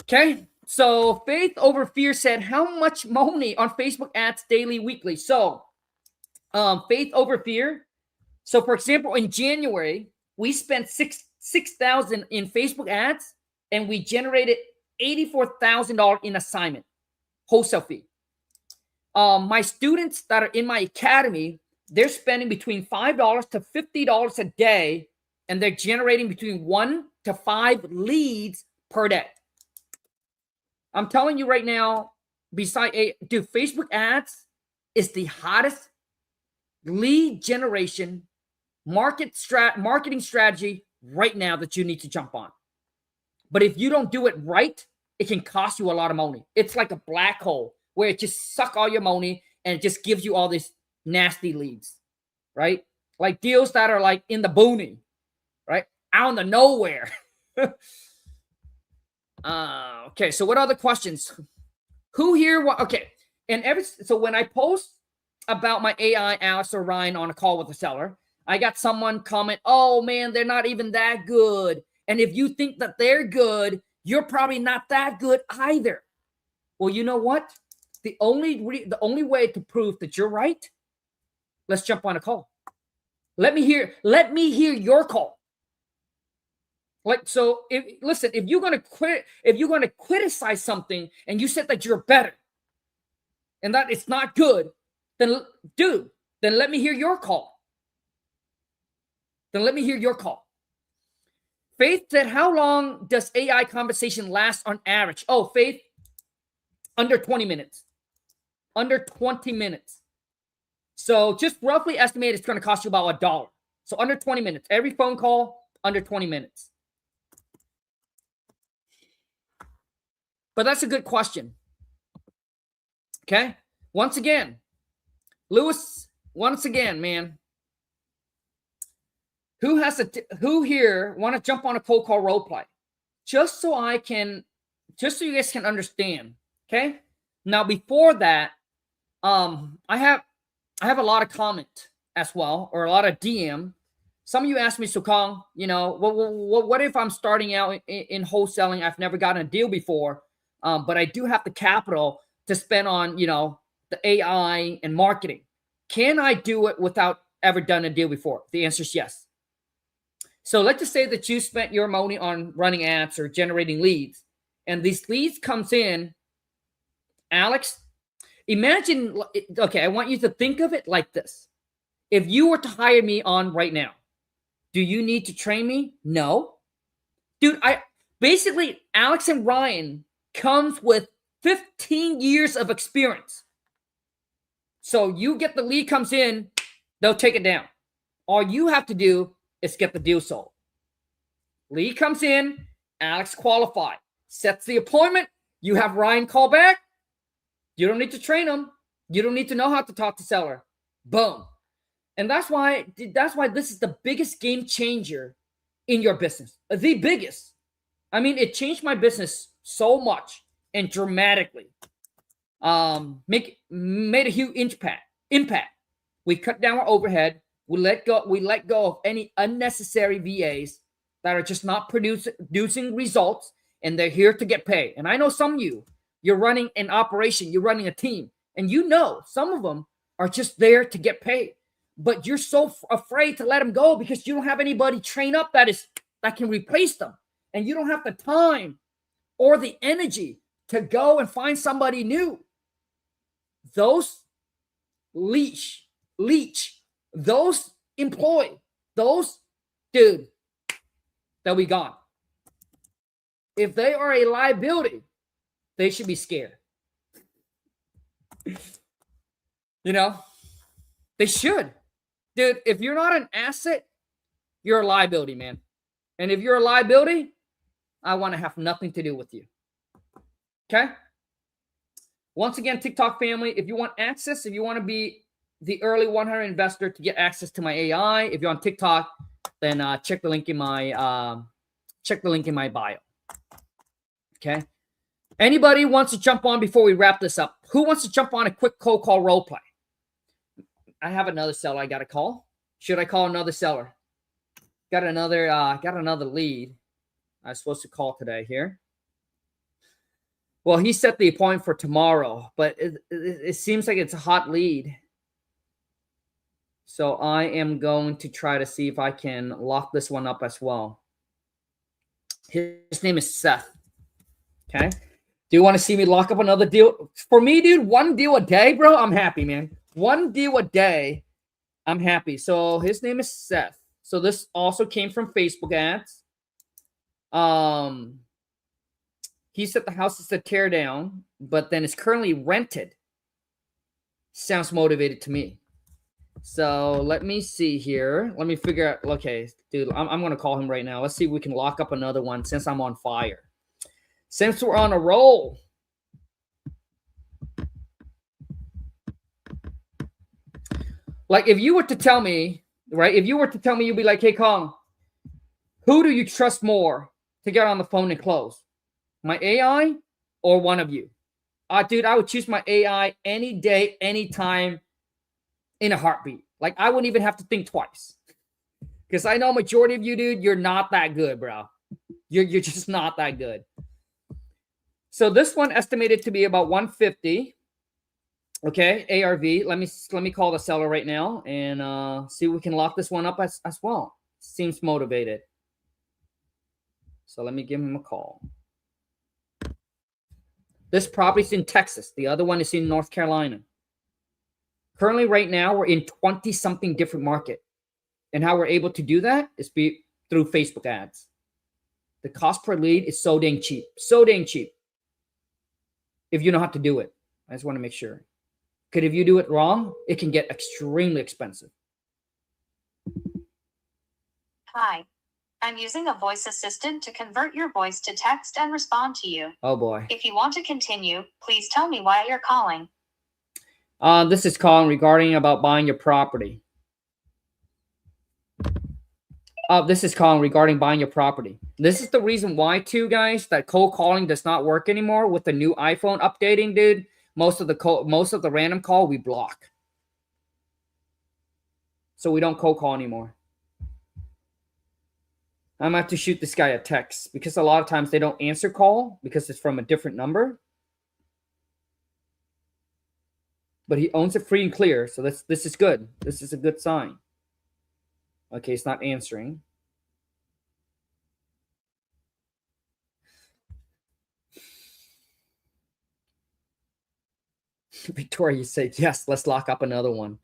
Okay. So Faith Over Fear said, how much money on Facebook ads daily, weekly? So Faith Over Fear. So for example, in January, we spent $6,000 in Facebook ads and we generated $84,000 in assignment, wholesale fee. My students that are in my academy, they're spending between $5 to $50 a day, and they're generating between 1 to 5 leads per day. I'm telling you right now, dude, Facebook ads is the hottest lead generation marketing strategy right now that you need to jump on. But if you don't do it right, it can cost you a lot of money. It's like a black hole where it just sucks all your money and it just gives you all these nasty leads, right? Like deals that are like in the boonies, right? Out in the nowhere. Okay, so what other questions? Who here? Okay, and so when I post about my AI, Alex or Ryan on a call with a seller, I got someone comment, oh man, they're not even that good. And if you think that they're good, you're probably not that good either. Well, you know what? The only way to prove that you're right, let's jump on a call. Let me hear your call. Like, so if you're going to criticize something and you said that you're better and that it's not good, then let me hear your call. Faith said, how long does AI conversation last on average? Oh, Faith, under 20 minutes. Under 20 minutes. So just roughly estimate it's going to cost you about $1. So under 20 minutes. Every phone call, under 20 minutes. But that's a good question. Okay? Once again, Lewis, man. Who here want to jump on a cold call role play? Just so you guys can understand. Okay? Now before that, I have a lot of comment as well, or a lot of DM. Some of you ask me, so Kong, what if I'm starting out in wholesaling? I've never gotten a deal before, but I do have the capital to spend on, the AI and marketing. Can I do it without ever done a deal before? The answer is yes. So let's just say that you spent your money on running ads or generating leads, and these leads comes in. Alex, imagine, okay, I want you to think of it like this. If you were to hire me on right now, do you need to train me? No. Dude, basically, Alex and Ryan comes with 15 years of experience. So you get the lead comes in, they'll take it down. All you have to do is get the deal sold. Lead comes in, Alex qualified, sets the appointment. You have Ryan call back. You don't need to train him. You don't need to know how to talk to seller. Boom. And that's why this is the biggest game changer in your business. The biggest. I mean, it changed my business so much and dramatically. Made a huge impact. We cut down our overhead. We let go of any unnecessary VAs that are just not producing results, and they're here to get paid. And I know some of you're running an operation, you're running a team, and some of them are just there to get paid. But you're so afraid to let them go because you don't have anybody trained up that can replace them. And you don't have the time or the energy to go and find somebody new. Those leech, those employee, dude, they'll be gone. If they are a liability, they should be scared. They should. Dude, if you're not an asset, you're a liability, man. And if you're a liability, I want to have nothing to do with you. Okay? Once again, TikTok family, if you want access, if you want to be the early 100 investor to get access to my AI, if you're on TikTok, then check the link in my bio. Okay? Anybody wants to jump on before we wrap this up? Who wants to jump on a quick cold call role play? I have another seller I got to call. Should I call another seller? Got another lead I was supposed to call today here. Well, he set the appointment for tomorrow, but it seems like it's a hot lead. So I am going to try to see if I can lock this one up as well. His name is Seth. Okay. Do you want to see me lock up another deal? For me, dude, one deal a day, bro, I'm happy, man. One deal a day, I'm happy. So his name is Seth. So this also came from Facebook ads. He said the house is to tear down, but then it's currently rented. Sounds motivated to me. So let me see here. Let me figure out. Okay, dude, I'm going to call him right now. Let's see if we can lock up another one since I'm on fire. Since we're on a roll. Like if you were to tell me, right? If you were to tell me, you'd be like, hey, Kong, who do you trust more to get on the phone and close? My AI or one of you? Dude, I would choose my AI any day, anytime, in a heartbeat. Like I wouldn't even have to think twice. Because I know majority of you, dude, you're not that good, bro. You're just not that good. So this one estimated to be about 150. Okay, ARV. Let me call the seller right now and see if we can lock this one up as well. Seems motivated. So let me give him a call. This property's in Texas. The other one is in North Carolina. Currently, right now, we're in 20-something different market. And how we're able to do that is through Facebook ads. The cost per lead is so dang cheap. So dang cheap. If you know how to do it. I just want to make sure. Because if you do it wrong, it can get extremely expensive. Hi. I'm using a voice assistant to convert your voice to text and respond to you. Oh, boy. If you want to continue, please tell me why you're calling. This is calling regarding about buying your property. This is calling regarding buying your property. This is the reason why, too, guys, that cold calling does not work anymore with the new iPhone updating, dude. Most of the random call we block. So we don't cold call anymore. I'm gonna have to shoot this guy a text because a lot of times they don't answer call because it's from a different number. But he owns it free and clear, so this is good. This is a good sign. Okay, it's not answering. Victoria said, yes, let's lock up another one.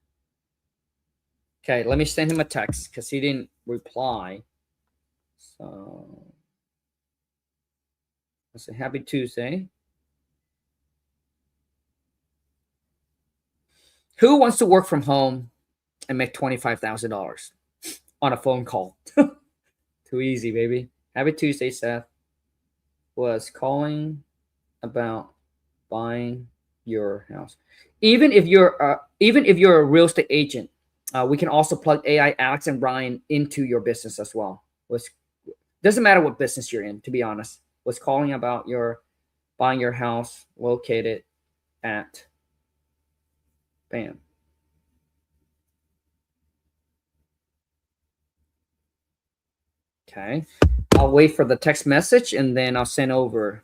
Okay, let me send him a text because he didn't reply. So I say happy Tuesday. Who wants to work from home and make $25,000 on a phone call? Too easy, baby. Happy Tuesday, Seth. Was calling about buying your house. Even if you're a real estate agent, we can also plug AI Alex and Ryan into your business as well. Doesn't matter what business you're in, to be honest. Was calling about your buying your house located at bam. Okay. I'll wait for the text message and then I'll send over.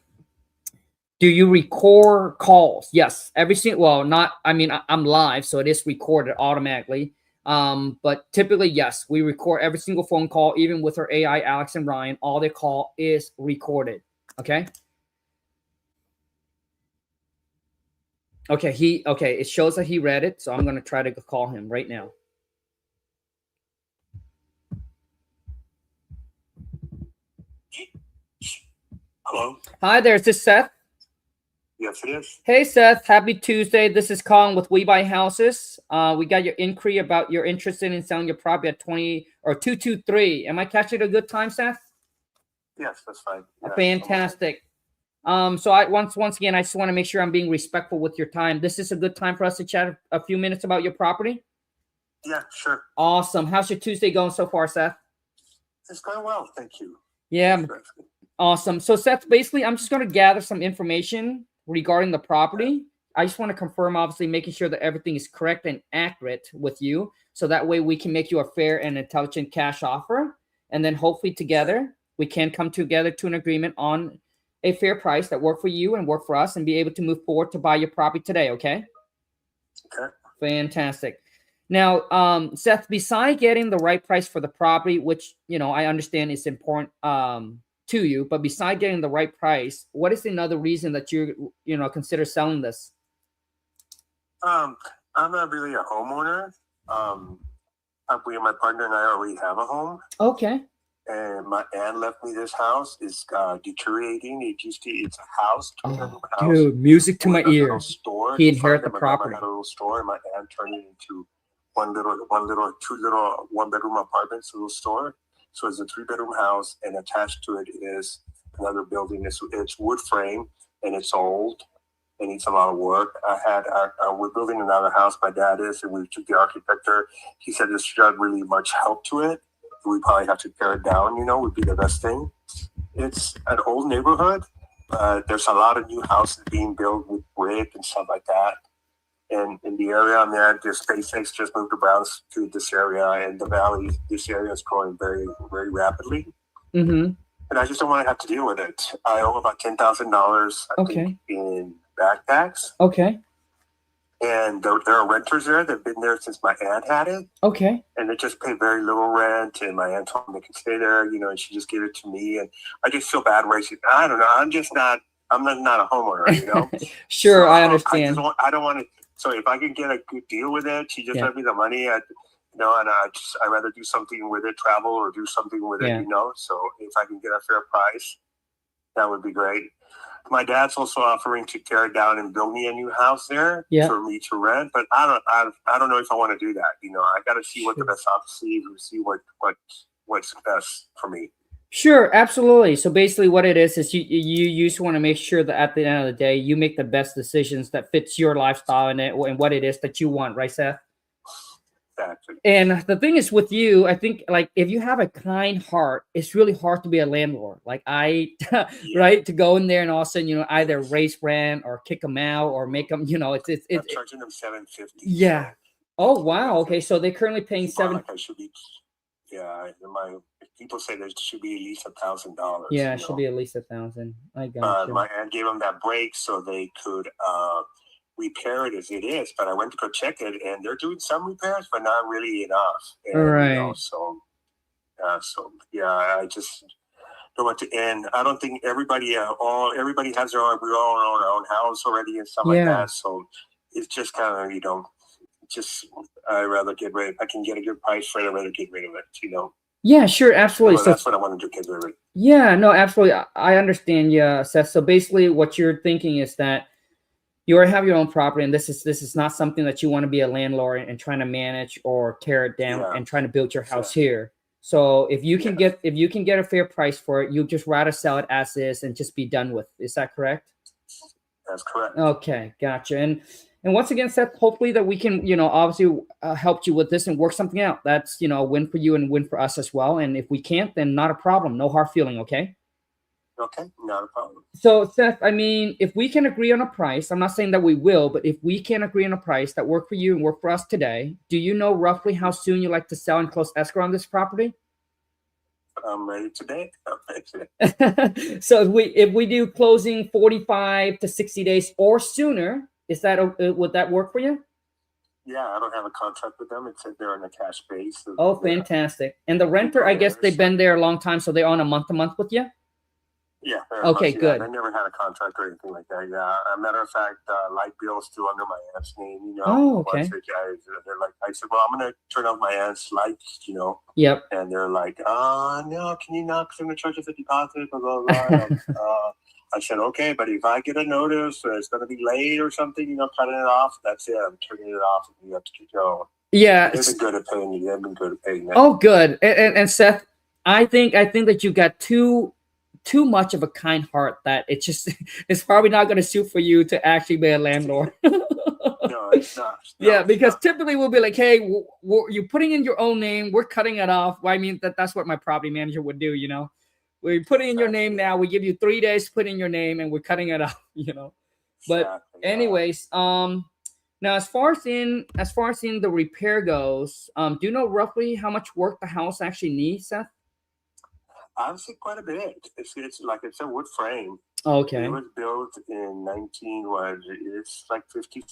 Do you record calls? Yes. Every single, well, not, I mean, I'm live, so it is recorded automatically. But typically, yes, we record every single phone call, even with our AI, Alex and Ryan, all their call is recorded. Okay. Okay. It shows that he read it. So I'm going to try to call him right now. Hello. Hi there. Is this Seth? Yes, it is. Hey, Seth. Happy Tuesday. This is Colin with We Buy Houses. We got your inquiry about you're interested in selling your property at 223. Am I catching a good time, Seth? Yes, that's fine. Yes, Fantastic. So I once again, I just want to make sure I'm being respectful with your time. This is a good time for us to chat a few minutes about your property. Yeah, sure. Awesome. How's your Tuesday going so far, Seth? It's going well. Thank you. Yeah. Awesome. So Seth, basically, I'm just going to gather some information regarding the property. I just want to confirm, obviously, making sure that everything is correct and accurate with you. So that way we can make you a fair and intelligent cash offer. And then hopefully together, we can come together to an agreement on a fair price that work for you and work for us and be able to move forward to buy your property today. Okay. Okay. Fantastic. Now, Seth, beside getting the right price for the property, which, I understand is important, to you, but beside getting the right price, what is another reason that you consider selling this? I'm not really a homeowner. My partner and I already have a home. Okay. And my aunt left me this house. It's deteriorating. It's a house. Dude, music to my ears. Store. He inherited the property. My little store, and my aunt turned it into one bedroom apartments, a little store. So it's a 3-bedroom house, and attached to it is another building. It's wood frame, and it's old. It needs a lot of work. We're building another house. My dad is, and we took the architect there. He said there's not really much help to it. We probably have to tear it down. Would be the best thing. It's an old neighborhood. There's a lot of new houses being built with brick and stuff like that. And in the area I'm at, the SpaceX just moved around to this area, and the valley, this area is growing very, very rapidly. Mm-hmm. And I just don't want to have to deal with it. I owe about $10,000, I think, in back tax. Okay. And there are renters there that have been there since my aunt had it. Okay. And they just pay very little rent, and my aunt told them they can stay there, and she just gave it to me. And I just feel bad wasting. I don't know. I'm not a homeowner, Sure, so I understand. I don't want to. So if I can get a good deal with it, she just left me the money, and I'd rather do something with it, travel or do something with it, So if I can get a fair price, that would be great. My dad's also offering to tear it down and build me a new house there for me to rent, but I don't know if I want to do that. I got to see what the best option is, see what's best for me. Sure, absolutely. So basically what it is you just want to make sure that at the end of the day, you make the best decisions that fits your lifestyle and what it is that you want, right, Seth? Exactly. And the thing is with you, I think, like, if you have a kind heart, it's really hard to be a landlord. Like right, to go in there and all of a sudden, either raise rent or kick them out or make them, it's I'm charging them $750. Yeah. Oh, wow. Okay. So they're currently paying $7. I should be, my people say there should be at least $1,000. Yeah, it should be at least 1,000. I got you. My aunt gave them that break so they could repair it as it is. But I went to go check it, and they're doing some repairs, but not really enough. And, Right. So I just don't want to end. I don't think everybody has their own. We all own our own house already and stuff like that. So it's just kind of just I'd rather get rid. I can get a good price for it. I'd rather get rid of it. Yeah, sure, absolutely. So that's what I want to do. Get rid of it. Yeah, no, absolutely. I understand. Yeah, Seth. So basically, what you're thinking is that you already have your own property, and this is not something that you want to be a landlord and trying to manage or tear it down and trying to build your house here. So if you can get a fair price for it, you just rather sell it as is and just be done with. Is that correct? That's correct. Okay, gotcha. And once again, Seth, hopefully that we can, obviously help you with this and work something out. That's, a win for you and win for us as well. And if we can't, then not a problem. No hard feeling. Okay. Okay, not a problem. So, Seth, I mean, if we can agree on a price, I'm not saying that we will, but if we can agree on a price that work for you and work for us today, do you know roughly how soon you like to sell and close escrow on this property? I'm ready today. So if we do closing 45 to 60 days or sooner, would that work for you? Yeah, I don't have a contract with them. It said they're on a cash base. Oh, fantastic. And the renter, I guess they've been there a long time, so they're on a month-to-month with you? Yeah. Okay, good. I never had a contract or anything like that. Yeah. As a matter of fact, light bill's still under my aunt's name, Oh, okay. They're like, I said, well, I'm going to turn off my aunt's lights, Yep. And they're like, no, can you not? Because I'm going to charge you the deposit, blah, blah, blah. I said, okay, but if I get a notice it's going to be late or something, cutting it off, that's it. I'm turning it off and you have to keep going. Yeah. They've been good at paying you. They've been good at paying that. Oh, good. And Seth, I think that you got too much of a kind heart that it's probably not going to suit for you to actually be a landlord. No, it's not. Yeah, because typically we'll be like, hey, you're putting in your own name. We're cutting it off. Well, I mean, that's what my property manager would do, We're putting in your name now. We give you 3 days to put in your name, and we're cutting it off, But anyways, now as far as in the repair goes, do you know roughly how much work the house actually needs, Seth? Honestly, quite a bit. It's like it's a wood frame. Okay. It was built in it's like 50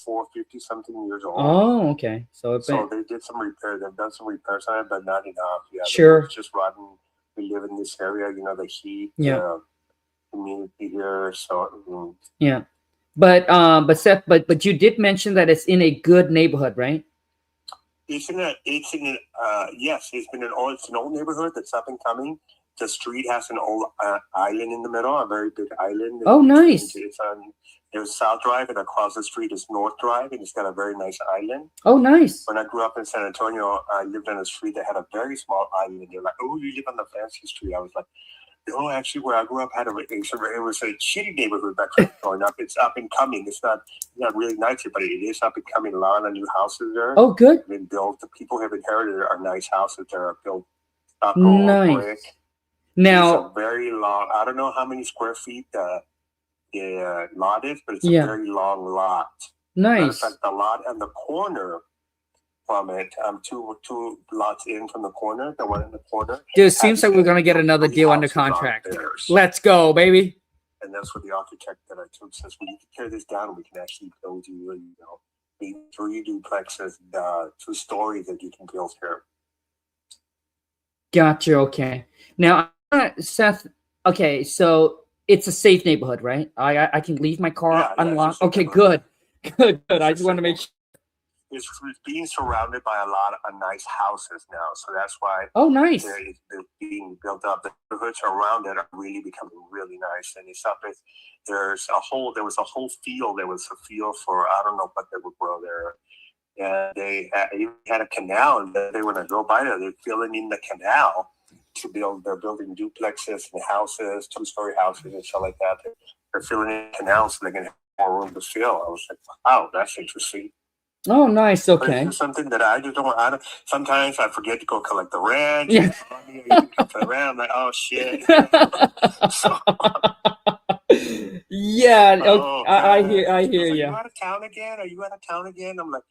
something years old. Oh, okay. So they did some repair. They've done some repairs on it, but not enough. Yeah. Sure. It's just rotten. We live in this area, the heat. Yeah. Community here. So. Yeah. But Seth, but you did mention that it's in a good neighborhood, right? Yes, it's an old neighborhood that's up and coming. The street has an old island in the middle, a very big island. Oh, nice. There's South Drive, and across the street is North Drive, and it's got a very nice island. Oh, nice. When I grew up in San Antonio, I lived on a street that had a very small island. They're like, oh, you live on the fancy street. I was like, no, actually, where I grew up it was a shitty neighborhood back then growing up. It's up and coming. It's not really nice here, but it is up and coming. A lot of new houses there. Oh, good. Been built. The people have inherited are nice houses that are built nice. Brick. Now, it's a very long. I don't know how many square feet the lot is, but it's a very long lot. Nice. In fact, the lot and the corner from it, two lots in from the corner. The one in the corner. Dude, seems like we're gonna get another deal under contract. Let's go, baby. And that's what the architect that I took says, we need to tear this down. We can actually build you, 3 duplexes, 2 stories that you can build here. Gotcha. Okay. Now, Seth. Okay, so it's a safe neighborhood, right? I can leave my car unlocked. Okay, good. I just want to make sure. It's being surrounded by a lot of nice houses now, so that's why. Oh, nice. They're being built up. The neighborhoods around it are really becoming really nice, and it's up. There was a whole field. There was a field for I don't know what they would grow there, and they had a canal, and they when I go by there, they're filling in the canal to build. They're building duplexes and houses, 2-story houses and stuff like that. They're filling in canals so they can have more room to fill. I was like, wow, that's interesting. Oh, nice. Okay. It's something that I just don't. Sometimes I forget to go collect the rent. Yeah. I'm like, oh shit. Yeah. Okay. I hear Are you. you out of town again? I'm like,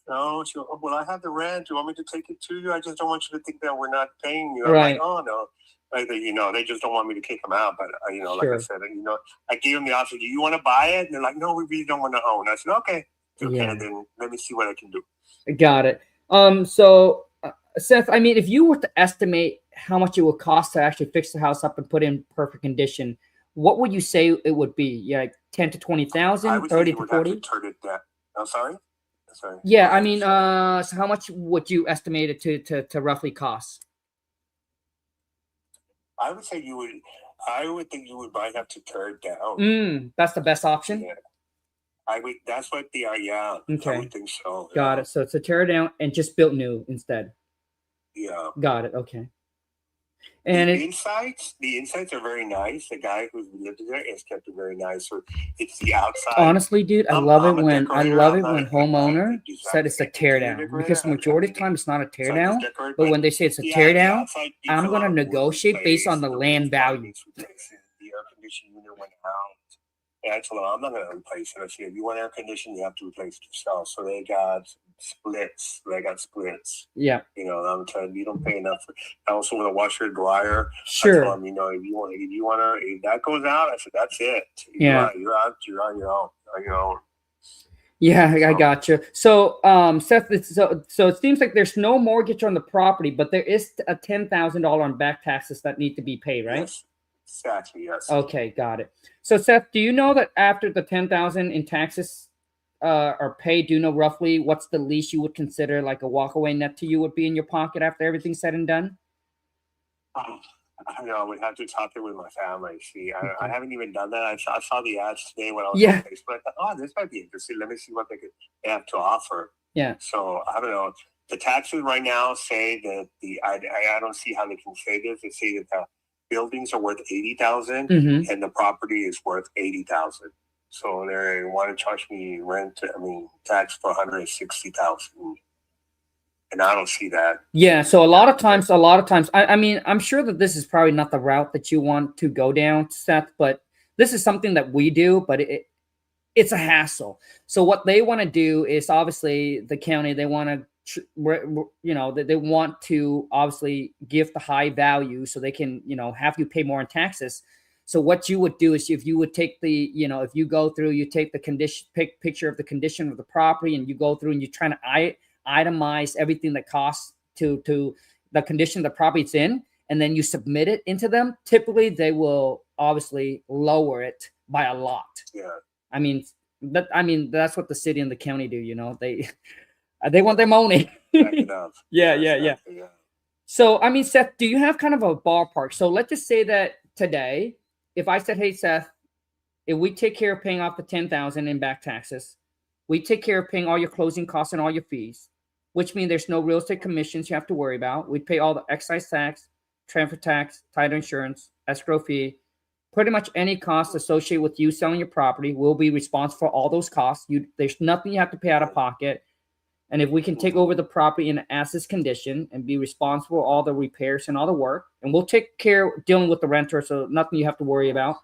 No, she goes, oh, well, I have the rent. Do you want me to take it to you? I just don't want you to think that we're not paying you. I'm Right. like, oh, no. Like, they just don't want me to kick them out. But, like I Sure. said, I gave them the option. Do you want to buy it? And they're like, no, we really don't want to own. I said, okay. Yeah. Then let me see what I can do. Got it. So, Seth, I mean, if you were to estimate how much it would cost to actually fix the house up and put it in perfect condition, what would you say it would be? Yeah, like 10 to 20,000, 30 to 40? Turn it down. I'm sorry? Sorry. Yeah, I mean, so how much would you estimate it to roughly cost? I would say I would think you would might have to tear it down. That's the best option? Yeah. That's what they are, yeah. Okay. I would think so. Got it. So it's a tear it down and just build new instead. Yeah. Got it. Okay. And the insides are very nice. The guy who lived there has kept it very nice. So it's the outside. Honestly, dude, I love it when homeowner said it's a tear down, because the majority of the time it's not a tear down, but when they say it's a tear down, I'm gonna negotiate based on the land value. The air conditioning unit went out. Yeah, I told them I'm not gonna replace it. I said, if you want air conditioning, you have to replace it yourself. So they got splits. Yeah. I'm telling you, don't pay enough for. Also, with a washer and dryer. Sure. I told them, if that goes out, I said, that's it. Yeah. You're on your own. Yeah, I got you. So, Seth, so it seems like there's no mortgage on the property, but there is a $10,000 on back taxes that need to be paid, right? Yes. Exactly. Yes. Okay, got it. So, Seth, do you know that after the $10,000 in taxes are paid, do you know roughly what's the least you would consider like a walkaway net to you would be in your pocket after everything's said and done? I would have to talk it with my family. See, I haven't even done that. I saw the ads today when I was on Facebook. I thought, this might be interesting. Let me see what they have to offer. Yeah. So I don't know. The taxes right now say that I don't see how they can say this. They say that the buildings are worth $80,000 and the property is worth $80,000. So they want to charge me tax for $160,000. And I don't see that. Yeah. So a lot of times, I mean, I'm sure that this is probably not the route that you want to go down, Seth, but this is something that we do, but it's a hassle. So what they want to do is, obviously the county, they want to, they want to obviously give the high value so they can, have you pay more in taxes. So what you would do is, if you would take if you go through, you take the picture of the condition of the property, and you go through and you try to itemize everything that costs to the condition the property's in, and then you submit it into them. Typically, they will obviously lower it by a lot. Yeah. I mean, that's what the city and the county do. They want their money. Yeah. So, I mean, Seth, do you have kind of a ballpark? So let's just say that today, if I said, hey, Seth, if we take care of paying off the $10,000 in back taxes, we take care of paying all your closing costs and all your fees, which means there's no real estate commissions you have to worry about. We pay all the excise tax, transfer tax, title insurance, escrow fee, pretty much any costs associated with you selling your property. We'll be responsible for all those costs. There's nothing you have to pay out of pocket. And if we can take over the property in as-is condition and be responsible for all the repairs and all the work, and we'll take care of dealing with the renter, so nothing you have to worry about.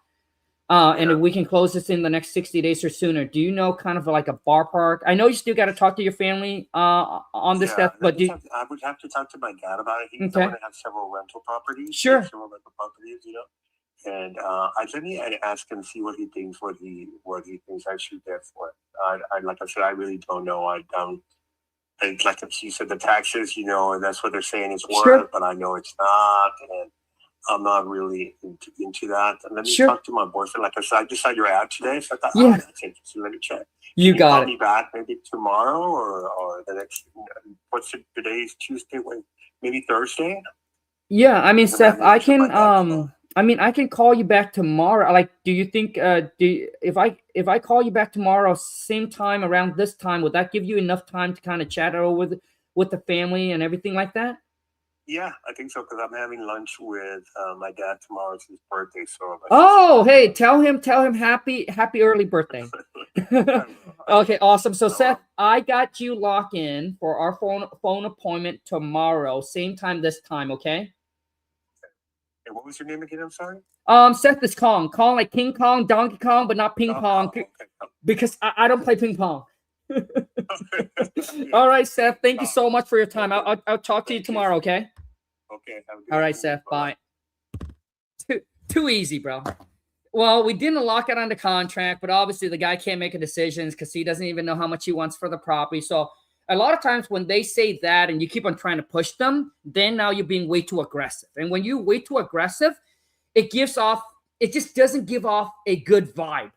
And if we can close this in the next 60 days or sooner, do you know kind of like a ballpark? I know you still got to talk to your family on this stuff, but I would have to talk to my dad about it. He's going to have several rental properties. Sure. Several rental properties, And let me ask him, see what he thinks, what he thinks I should get for it. Like I said, I really don't know. It's like he said, the taxes, and that's what they're saying it's worth, Sure. but I know it's not, and I'm not really into that. And let me talk to my boyfriend. Like I said, I just saw your ad today, so I thought, that's interesting. Let me check. You got call me back maybe tomorrow or the next. Today's Tuesday, maybe Thursday. Yeah, I mean, Seth, I can I can call you back tomorrow. Like, do you think if I call you back tomorrow, same time around this time, would that give you enough time to kind of chat over with the family and everything like that? Yeah, I think so, because I'm having lunch with my dad tomorrow. It's his birthday, so. Hey, tell him happy early birthday. Okay, awesome. So Seth, I got you locked in for our phone appointment tomorrow, same time this time. Okay. And what was your name again? I'm sorry. Seth is Kong like King Kong, Donkey Kong, but not ping pong, because I don't play ping pong. All right, Seth. Thank you so much for your time. I'll talk to you tomorrow. Okay. Okay. Have a good All right, afternoon. Seth. Bye. Too easy, bro. Well, we didn't lock it on the contract, but obviously the guy can't make a decision because he doesn't even know how much he wants for the property. So a lot of times when they say that and you keep on trying to push them, then now you're being way too aggressive. And when you're way too aggressive, it just doesn't give off a good vibe.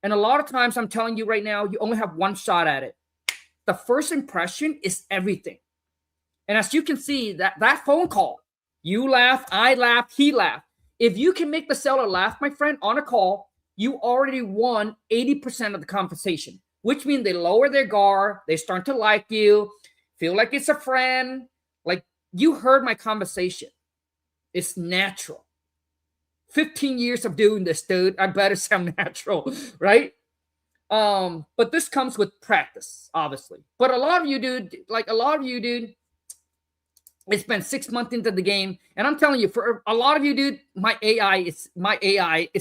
And a lot of times I'm telling you right now, you only have one shot at it. The first impression is everything. And as you can see, that phone call, you laugh, I laugh, he laughed. If you can make the seller laugh, my friend, on a call, you already won 80% of the conversation, which means they lower their guard, they start to like you, feel like it's a friend. Like, you heard my conversation. It's natural. 15 years of doing this, dude. I better sound natural, right? But this comes with practice, obviously. But a lot of you, dude, it's been 6 months into the game, and I'm telling you, for a lot of you, dude, my AI is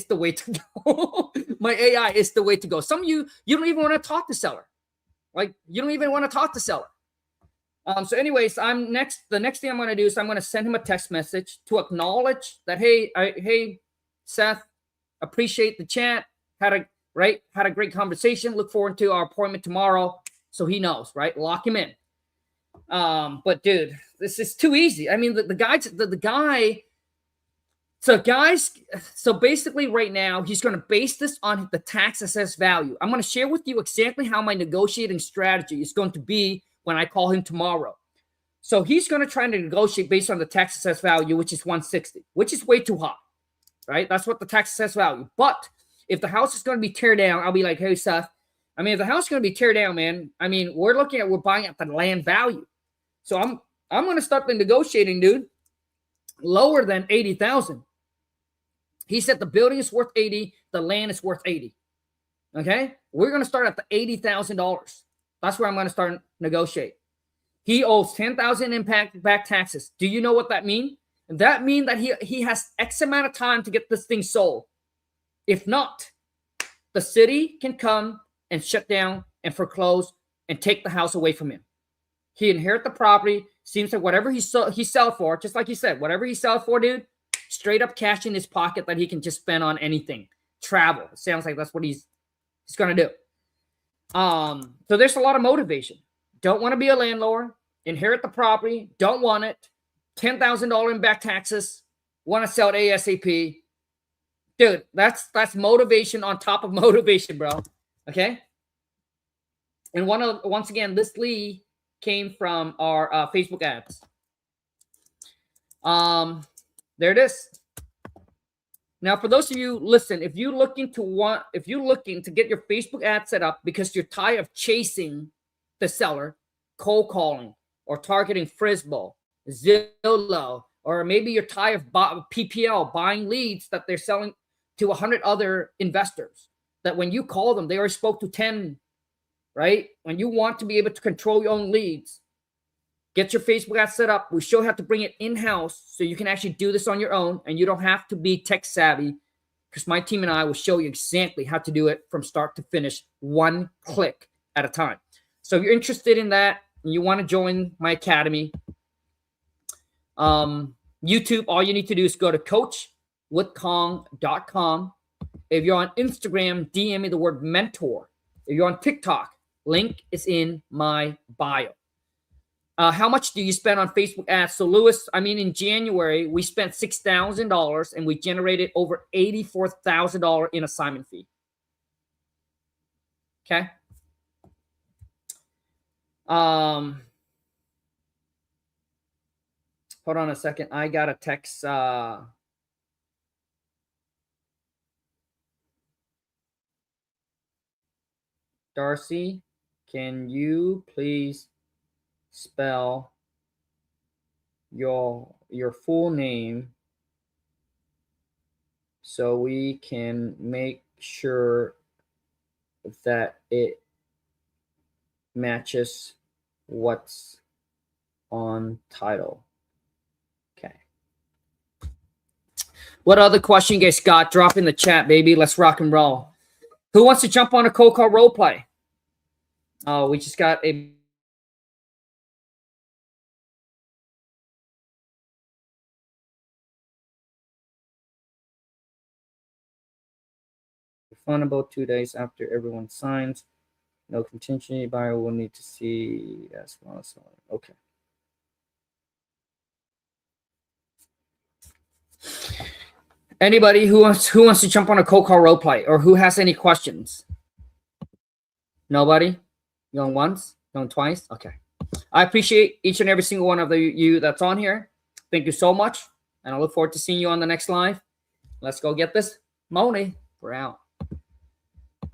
the way to go. My AI is the way to go. Some of you don't even want to talk to seller. Like, you don't even want to talk to seller. So anyways, the next thing I'm going to do is I'm going to send him a text message to acknowledge that, hey, Seth, appreciate the chat. Had a great conversation. Look forward to our appointment tomorrow. So he knows, right? Lock him in. But dude, this is too easy. I mean, so basically right now, he's going to base this on the tax assessed value. I'm going to share with you exactly how my negotiating strategy is going to be when I call him tomorrow. So he's going to try to negotiate based on the tax assessed value, which is 160, which is way too high, right? That's what the tax assessed value. But if the house is going to be tear down, I'll be like, hey, Seth, I mean, if the house is going to be tear down, man, I mean, we're buying at the land value. So I'm going to start the negotiating, dude, lower than 80,000. He said the building is worth 80, the land is worth 80. Okay? We're going to start at the $80,000. That's where I'm going to start negotiate. He owes 10,000 impact back taxes. Do you know what that means? That means that he has X amount of time to get this thing sold. If not, the city can come and shut down and foreclose and take the house away from him. He inherit the property. Seems like whatever he sell for, just like he said, whatever he sell for, dude, straight up cash in his pocket that he can just spend on anything. Travel. It sounds like that's what he's going to do. So there's a lot of motivation. Don't want to be a landlord. Inherit the property. Don't want it. $10,000 in back taxes. Want to sell it ASAP. Dude, that's motivation on top of motivation, bro. Okay? And once again, this lead came from our Facebook ads. There it is. Now, for those of you, listen, if you're looking to get your Facebook ad set up because you're tired of chasing the seller, cold calling, or targeting Frisbo, Zillow, or maybe you're tired of PPL, buying leads that they're selling to 100 other investors, that when you call them, they already spoke to 10, right? When you want to be able to control your own leads, get your Facebook ad set up. We show you how to bring it in-house so you can actually do this on your own and you don't have to be tech savvy, because my team and I will show you exactly how to do it from start to finish, one click at a time. So if you're interested in that and you want to join my academy, YouTube, all you need to do is go to coachwithkong.com. If you're on Instagram, DM me the word mentor. If you're on TikTok, link is in my bio. How much do you spend on Facebook ads? So Lewis, in January, we spent $6,000 and we generated over $84,000 in assignment fee. Okay. Hold on a second. I got a text. Darcy, can you please spell your full name so we can make sure that it matches what's on title? Okay. What other question you guys got? Drop in the chat, baby. Let's rock and roll. Who wants to jump on a cold call role play? Oh, we just got a refundable 2 days after everyone signs. No contingency. Buyer will need to see as well as okay. Anybody who wants to jump on a cold call role play or who has any questions? Nobody? Going once? Going twice? Okay. I appreciate each and every single one of you that's on here. Thank you so much. And I look forward to seeing you on the next live. Let's go get this money. We're out.